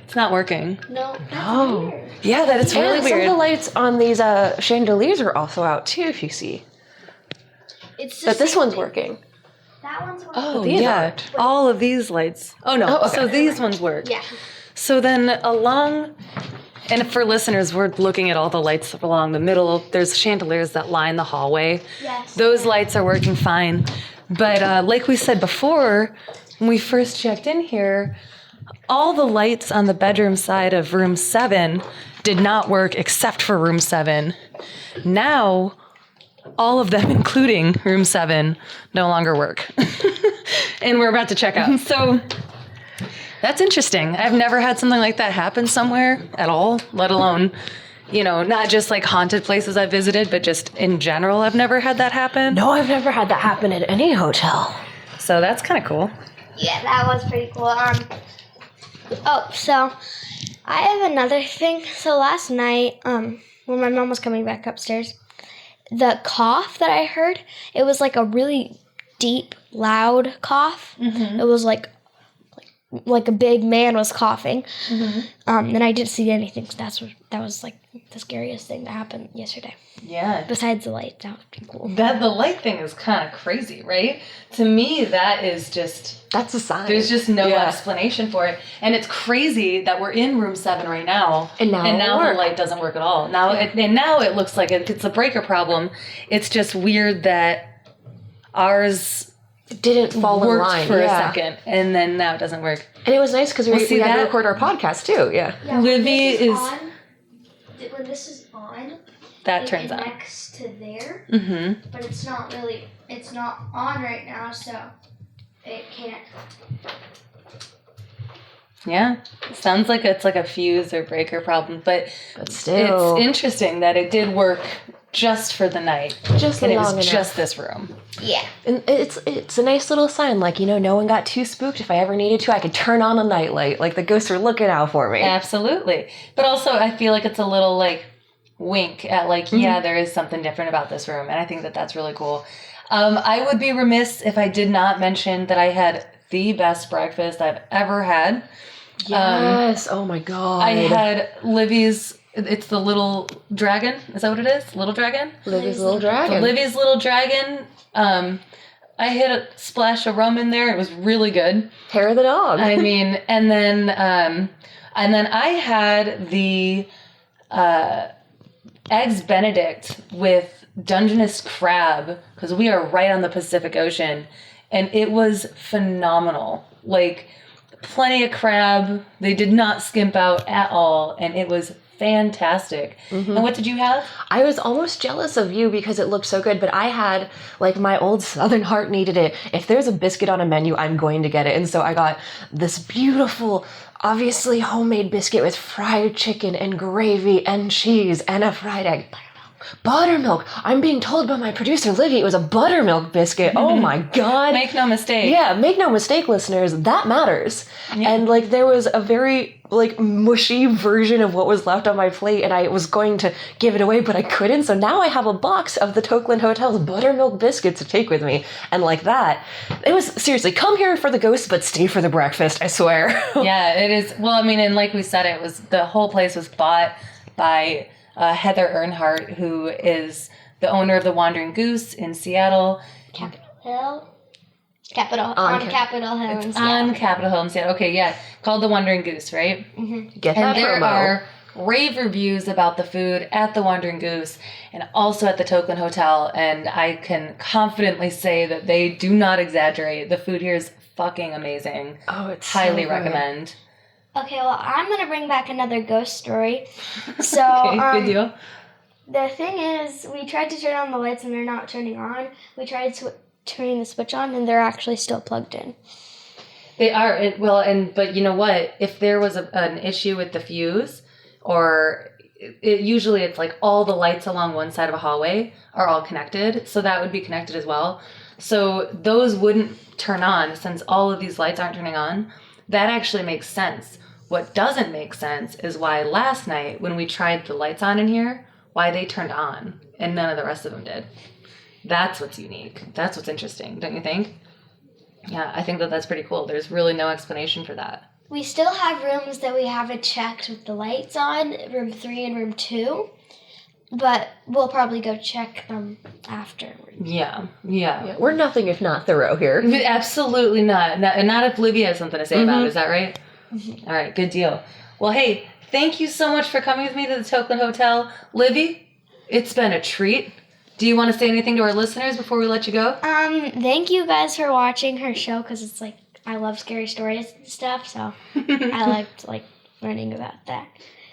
It's not working. No, that's weird. Yeah, that is really and weird. Some of the lights on these chandeliers are also out too, if you see. But this one's working. That one's working. Oh, these yeah. aren't. All of these lights. Oh, no. Oh, okay. So these ones work. Yeah. So then and for listeners, we're looking at all the lights along the middle. There's chandeliers that line the hallway. Yes. Those lights are working fine. But like we said before, when we first checked in here, all the lights on the bedroom side of room 7 did not work except for room 7. Now, all of them, including room 7, no longer work. And we're about to check out. So that's interesting. I've never had something like that happen somewhere at all, let alone, not just haunted places I've visited, but just in general, I've never had that happen. No, I've never had that happen at any hotel. So that's kind of cool. Yeah, that was pretty cool. So I have another thing. So last night, when my mom was coming back upstairs, the cough that I heard, it was a really deep, loud cough. Mm-hmm. It was like a big man was coughing. Mm-hmm. And I didn't see anything. So that was the scariest thing that happened yesterday. Yeah. Besides the light, that would be cool. The light thing is kind of crazy, right? To me, that is just... That's a sign. There's just no explanation for it. And it's crazy that we're in room 7 right now. And now the light doesn't work at all. Now it looks like it's a breaker problem. It's just weird that ours... didn't fall in line for a second, and then now it doesn't work. And it was nice because we had to record our podcast too. Yeah. Livy is on, when this is on, that turns on next to there. Mm-hmm. But it's not on right now, so it can't. Yeah, sounds like it's a fuse or breaker problem, but still, it's interesting that it did work just for the night. Just and long it was enough. Just this room. Yeah. And it's a nice little sign, no one got too spooked. If I ever needed to, I could turn on a nightlight. The ghosts are looking out for me. Absolutely. But also, I feel it's a little wink at yeah, there is something different about this room, and I think that that's really cool. I would be remiss if I did not mention that I had the best breakfast I've ever had. Yes. Oh my God. I had Livy's. It's the Little Dragon. Is that what it is? Little Dragon? Livy's Little Dragon. Livy's Little Dragon. I hit a splash of rum in there. It was really good. Hair of the dog. I mean, and then I had the Eggs Benedict with Dungeness crab, because we are right on the Pacific Ocean, and it was phenomenal. Plenty of crab. They did not skimp out at all, and it was fantastic. Mm-hmm. And what did you have? I was almost jealous of you because it looked so good, but I had, my old Southern heart needed it. If there's a biscuit on a menu, I'm going to get it. And so I got this beautiful, obviously homemade biscuit with fried chicken and gravy and cheese and a fried egg. Buttermilk. I'm being told by my producer, Livy, it was a buttermilk biscuit. Oh my God. Make no mistake. Yeah, make no mistake, listeners. That matters. Yeah. And like there was a very like mushy version of what was left on my plate, and I was going to give it away, but I couldn't. So now I have a box of the Tokeland Hotel's buttermilk biscuits to take with me. And like that, it was seriously, come here for the ghost, but stay for the breakfast, I swear. Yeah, it is. Well, I mean, and like we said, it was, the whole place was bought by Heather Earnhardt, who is the owner of the Wandering Goose in Seattle. Capitol Hill in Seattle. On Capitol Hill in Seattle. Okay, yeah. Called the Wandering Goose, right? Mm-hmm. Get and that there promo. Are rave reviews about the food at the Wandering Goose and also at the Tokeland Hotel, and I can confidently say that they do not exaggerate. The food here is fucking amazing. Oh, it's highly so recommend. Okay, well, I'm going to bring back another ghost story. So, okay, good deal. The thing is, we tried to turn on the lights and they're not turning on. We tried turning the switch on and they're actually still plugged in. They are. But you know what? If there was an issue with the fuse, or usually it's like all the lights along one side of a hallway are all connected, so that would be connected as well. So those wouldn't turn on since all of these lights aren't turning on. That actually makes sense. What doesn't make sense is why last night when we tried the lights on in here, why they turned on and none of the rest of them did. That's what's unique. That's what's interesting, don't you think? Yeah, I think that's pretty cool. There's really no explanation for that. We still have rooms that we haven't checked with the lights on, room 3 and room 2, but we'll probably go check them afterwards. Yeah. We're nothing if not thorough here. Absolutely not. Not if Livy has something to say about it. Is that right? Mm-hmm. All right, good deal. Well, hey, thank you so much for coming with me to the Tokeland Hotel. Livy, it's been a treat. Do you want to say anything to our listeners before we let you go? Thank you guys for watching her show, because it's like, I love scary stories and stuff, so I liked learning about that.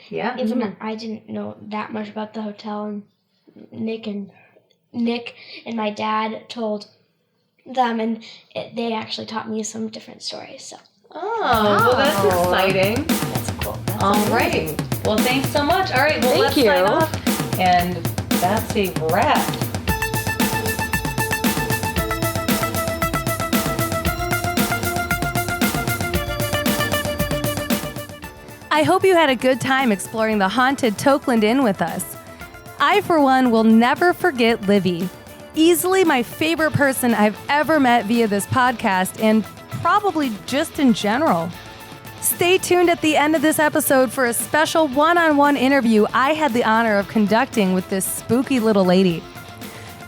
Yeah. Even though I didn't know that much about the hotel, and Nick and my dad told them, and they actually taught me some different stories. So. Oh, well, that's exciting. That's cool. All right. Well, thanks so much. All right. Well, let's sign off. And that's a wrap. I hope you had a good time exploring the haunted Tokeland Inn with us. I, for one, will never forget Livy. Easily my favorite person I've ever met via this podcast, and probably just in general. Stay tuned at the end of this episode for a special one-on-one interview I had the honor of conducting with this spooky little lady.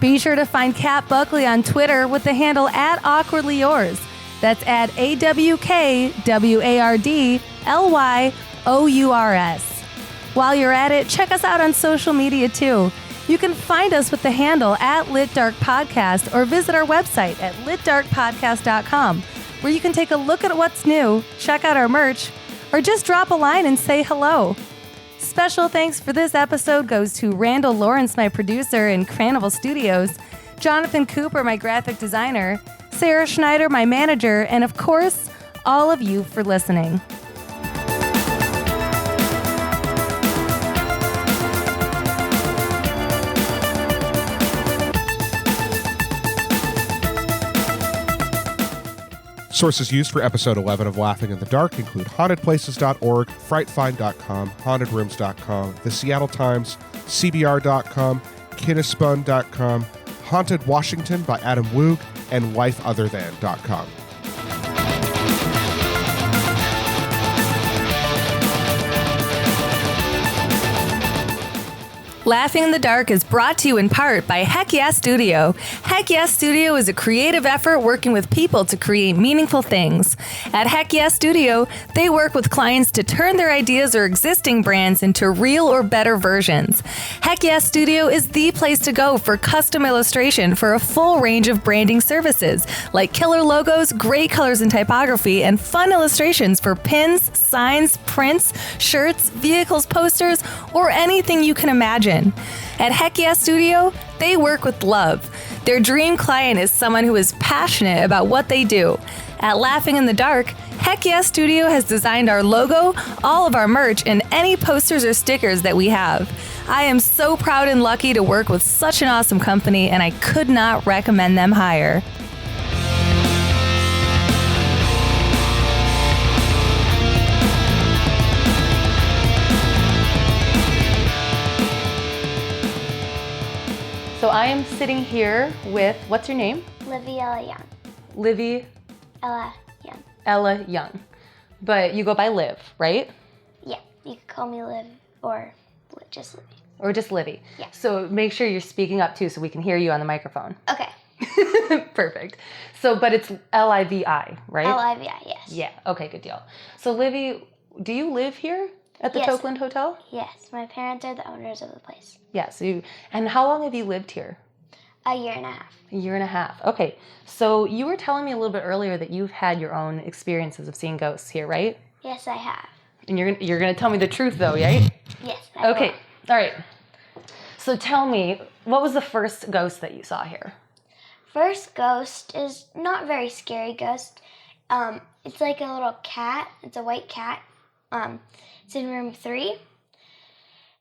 Be sure to find Kat Buckley on Twitter with the handle @awkwardlyyours. That's at AWKWARDLYOURS. While you're at it, check us out on social media too. You can find us with the handle @LitDarkPodcast or visit our website at litdarkpodcast.com, where you can take a look at what's new, check out our merch, or just drop a line and say hello. Special thanks for this episode goes to Randall Lawrence, my producer in Cranival Studios, Jonathan Cooper, my graphic designer, Sarah Schneider, my manager, and of course, all of you for listening. Sources used for episode 11 of Laughing in the Dark include hauntedplaces.org, frightfind.com, hauntedrooms.com, the Seattle Times, cbr.com, kinespun.com, Haunted Washington by Adam Woog, and lifeotherthan.com. Laughing in the Dark is brought to you in part by Heck Yeah Studio. Heck Yeah Studio is a creative effort working with people to create meaningful things. At Heck Yeah Studio, they work with clients to turn their ideas or existing brands into real or better versions. Heck Yeah Studio is the place to go for custom illustration for a full range of branding services, like killer logos, great colors and typography, and fun illustrations for pins, signs, prints, shirts, vehicles, posters, or anything you can imagine. At Heck Yeah Studio, they work with love. Their dream client is someone who is passionate about what they do. At Laughing in the Dark, Heck Yeah Studio has designed our logo, all of our merch, and any posters or stickers that we have. I am so proud and lucky to work with such an awesome company, and I could not recommend them higher. So I am sitting here with, what's your name? Livy Ella Young. Livy Ella Young. Ella Young. But you go by Liv, right? Yeah, you can call me Liv or just Livy. Or just Livy. Yeah. So make sure you're speaking up too so we can hear you on the microphone. Okay. Perfect. So, but it's L-I-V-I, right? L-I-V-I, yes. Yeah, okay, good deal. So Livy, do you live here at the Yes. Tokeland Hotel? Yes, my parents are the owners of the place. Yes. And how long have you lived here? A year and a half. A year and a half. Okay. So you were telling me a little bit earlier that you've had your own experiences of seeing ghosts here, right? Yes, I have. And you're going to tell me the truth though, right? Yes, I Okay. will. All right. So tell me, what was the first ghost that you saw here? First ghost is not very scary ghost. It's like a little cat. It's a white cat. It's in room 3.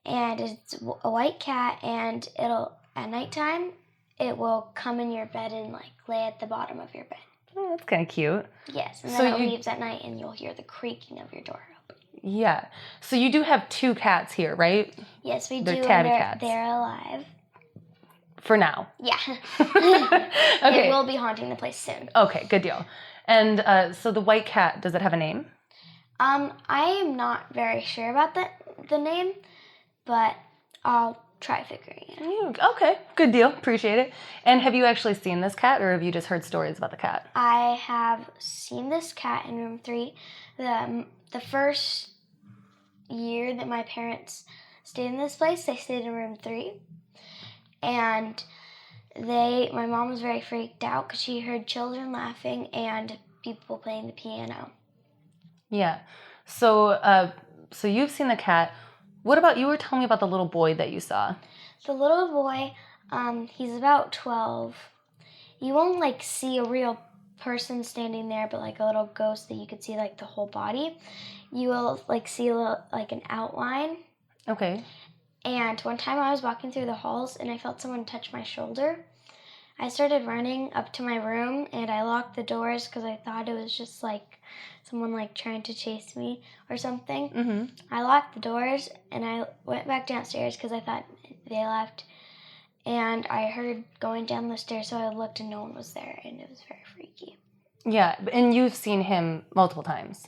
And it's a white cat, and at nighttime, it will come in your bed and like lay at the bottom of your bed. Oh, that's kind of cute. Yes, and So then it you- leaves at night, and you'll hear the creaking of your door open. Yeah. So you do have 2 cats here, right? Yes, we They're do. tabby And cats. they're alive. For now. Yeah. Okay. It will be haunting the place soon. Okay, good deal. And so the white cat, does it have a name? I am not very sure about the name, but I'll try figuring it out. Okay, good deal. Appreciate it. And have you actually seen this cat, or have you just heard stories about the cat? I have seen this cat in room 3. The first year that my parents stayed in this place, they stayed in room 3. And my mom was very freaked out because she heard children laughing and people playing the piano. Yeah. So so you've seen the cat. What about, you were telling me about the little boy that you saw. The little boy, he's about 12. You won't like see a real person standing there, but like a little ghost that you could see like the whole body. You will like see like an outline. Okay. And one time I was walking through the halls and I felt someone touch my shoulder. I started running up to my room and I locked the doors because I thought it was just like someone like trying to chase me or something. Mm-hmm. I locked the doors and I went back downstairs because I thought they left. And I heard going down the stairs, so I looked and no one was there, and it was very freaky. Yeah, and you've seen him multiple times.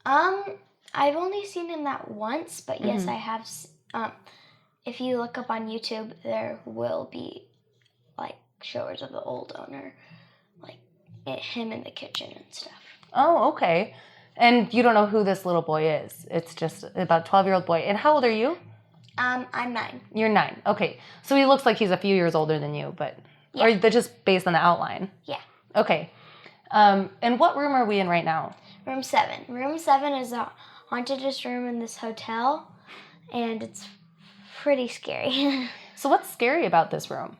I've only seen him that once, but yes, I have. If you look up on YouTube, there will be like showers of the old owner, like him in the kitchen and stuff. Oh, okay. And you don't know who this little boy is. It's just about a 12-year-old boy. And how old are you? I'm 9. You're 9. Okay. So he looks like he's a few years older than you, but Yeah. or that's just based on the outline. Yeah. Okay. And what room are we in right now? Room 7. Room 7 is the hauntedest room in this hotel, and it's pretty scary. So what's scary about this room?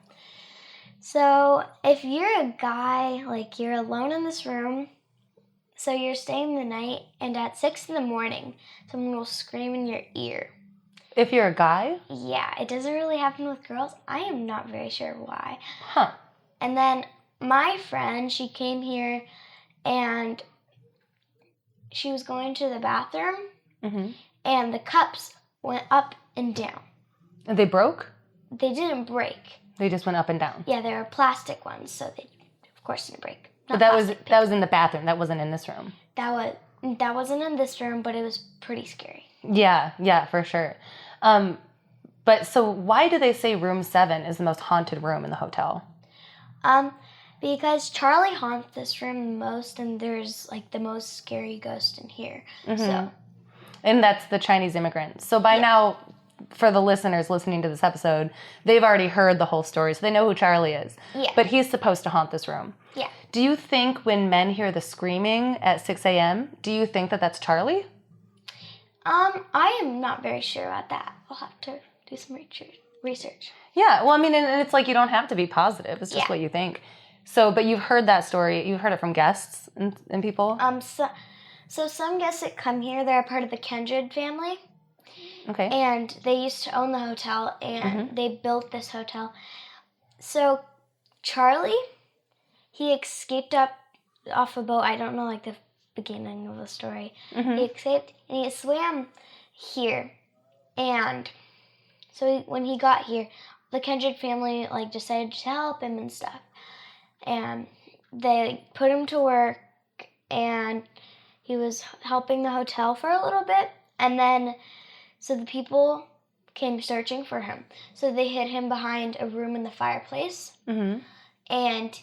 So if you're a guy, like you're alone in this room, so you're staying the night, and at 6 a.m, someone will scream in your ear. If you're a guy? Yeah, it doesn't really happen with girls. I am not very sure why. Huh. And then my friend, she came here, and she was going to the bathroom, Mm-hmm. and the cups went up and down. And they broke? They didn't break. They just went up and down. Yeah, they were plastic ones, so they, of course, didn't break. But Not that was in the bathroom. That wasn't in this room. That wasn't in this room, but it was pretty scary. Yeah, for sure. But so why do they say room 7 is the most haunted room in the hotel? Because Charlie haunts this room the most, and there's like the most scary ghost in here. Mm-hmm. So And that's the Chinese immigrant. So by now, for the listeners listening to this episode, they've already heard the whole story, so they know who Charlie is. Yeah. But he's supposed to haunt this room. Yeah. Do you think when men hear the screaming at 6 a.m., do you think that that's Charlie? I am not very sure about that. I'll have to do some research. Yeah, well, I mean, and it's like you don't have to be positive. It's just what you think. So, but you've heard that story. You've heard it from guests and people? So some guests that come here, they're a part of the Kindred family. Okay. And they used to own the hotel, and they built this hotel. So Charlie, he escaped up off a boat. I don't know, like, the beginning of the story. He escaped, and he swam here. And so when he got here, the Kindred family, like, decided to help him and stuff. And they put him to work, and he was helping the hotel for a little bit. And then, so the people came searching for him. So they hid him behind a room in the fireplace. And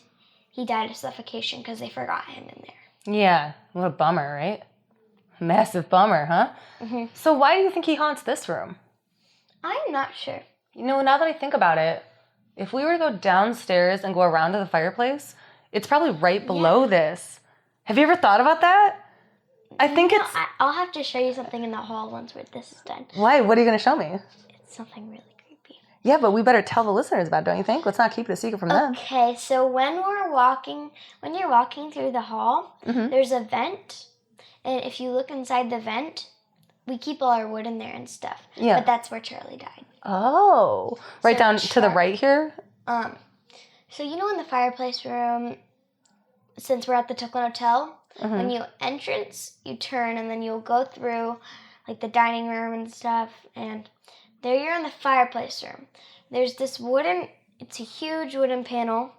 he died of suffocation because they forgot him in there. Yeah, what a bummer, right? Massive bummer, huh? So why do you think he haunts this room? I'm not sure. You know, now that I think about it, if we were to go downstairs and go around to the fireplace, it's probably right below this. Have you ever thought about that? I think it's... I'll have to show you something in the hall once this is done. Why? What are you going to show me? It's something really creepy. Yeah, but we better tell the listeners about it, don't you think? Let's not keep it a secret from them. Okay, so when you're walking through the hall, there's a vent. And if you look inside the vent, we keep all our wood in there and stuff. Yeah. But that's where Charlie died. Oh. Right So down to the right here? So you know in the fireplace room, since we're at the Tokeland Hotel, when you entrance, you turn, and then you'll go through, like, the dining room and stuff, and there you're in the fireplace room. There's this it's a huge wooden panel.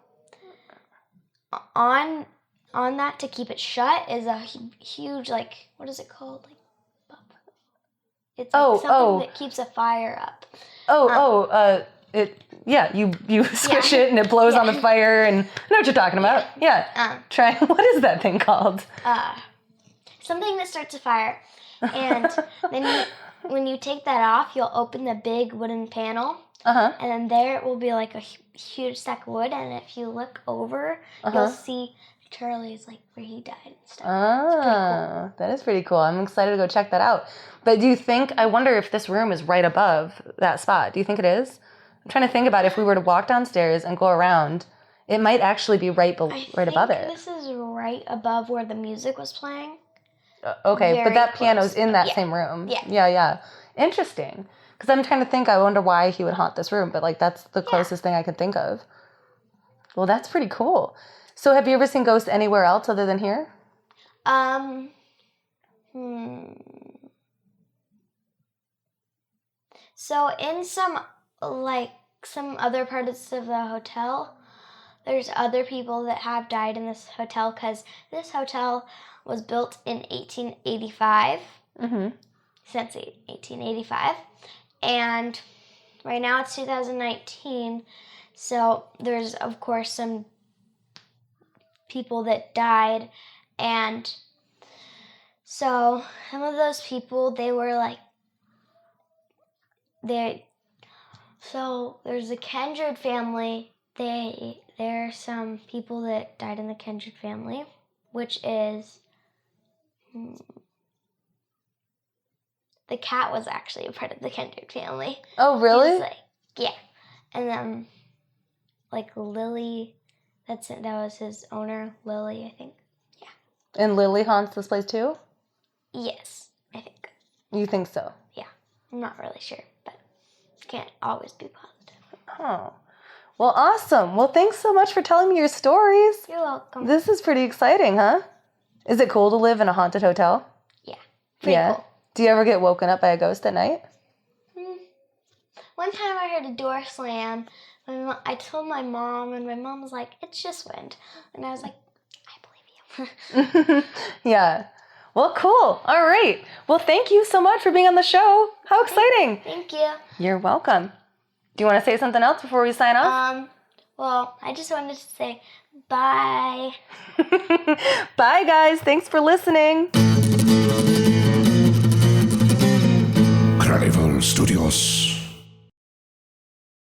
On that, to keep it shut, is a huge, like, what is it called? Like, it's like something that keeps a fire up. You squish it and it blows on the fire, and I know what you're talking about. What is that thing called? Something that starts a fire. And then when you take that off, you'll open the big wooden panel. And then there it will be like a huge stack of wood, and if you look over, you'll see Charlie's, like, where he died and stuff. Cool. That is pretty cool. I'm excited to go check that out. But I wonder if this room is right above that spot. Do you think it is? I'm trying to think about if we were to walk downstairs and go around, it might actually be right above it. This is right above where the music was playing. Okay, but that piano's in that same room. Yeah. Interesting. Because I'm trying to think, I wonder why he would haunt this room, but, like, that's the closest thing I can think of. Well, that's pretty cool. So have you ever seen ghosts anywhere else other than here? So in some other parts of the hotel, there's other people that have died in this hotel, because this hotel was built in 1885. Since 1885. And right now it's 2019. So there's, of course, some people that died. And so some of those people, they were like, so there's the Kindred family. There are some people that died in the Kindred family, which is... The cat was actually a part of the Kindred family. Oh, really? And then, like, Lily, that was his owner, Lily, I think. Yeah. And Lily haunts this place too? Yes, I think. You think so? Yeah. I'm not really sure, but can't always be positive. Oh. Well, awesome. Well, thanks so much for telling me your stories. You're welcome. This is pretty exciting, huh? Is it cool to live in a haunted hotel? Yeah. Pretty cool. Do you ever get woken up by a ghost at night? One time I heard a door slam. I told my mom, and my mom was like, "It's just wind." And I was like, "I believe you." Yeah. Well, cool. All right. Well, thank you so much for being on the show. How exciting. Thank you. You're welcome. Do you want to say something else before we sign off? Well, I just wanted to say bye. Bye, guys. Thanks for listening. Carnival Studios.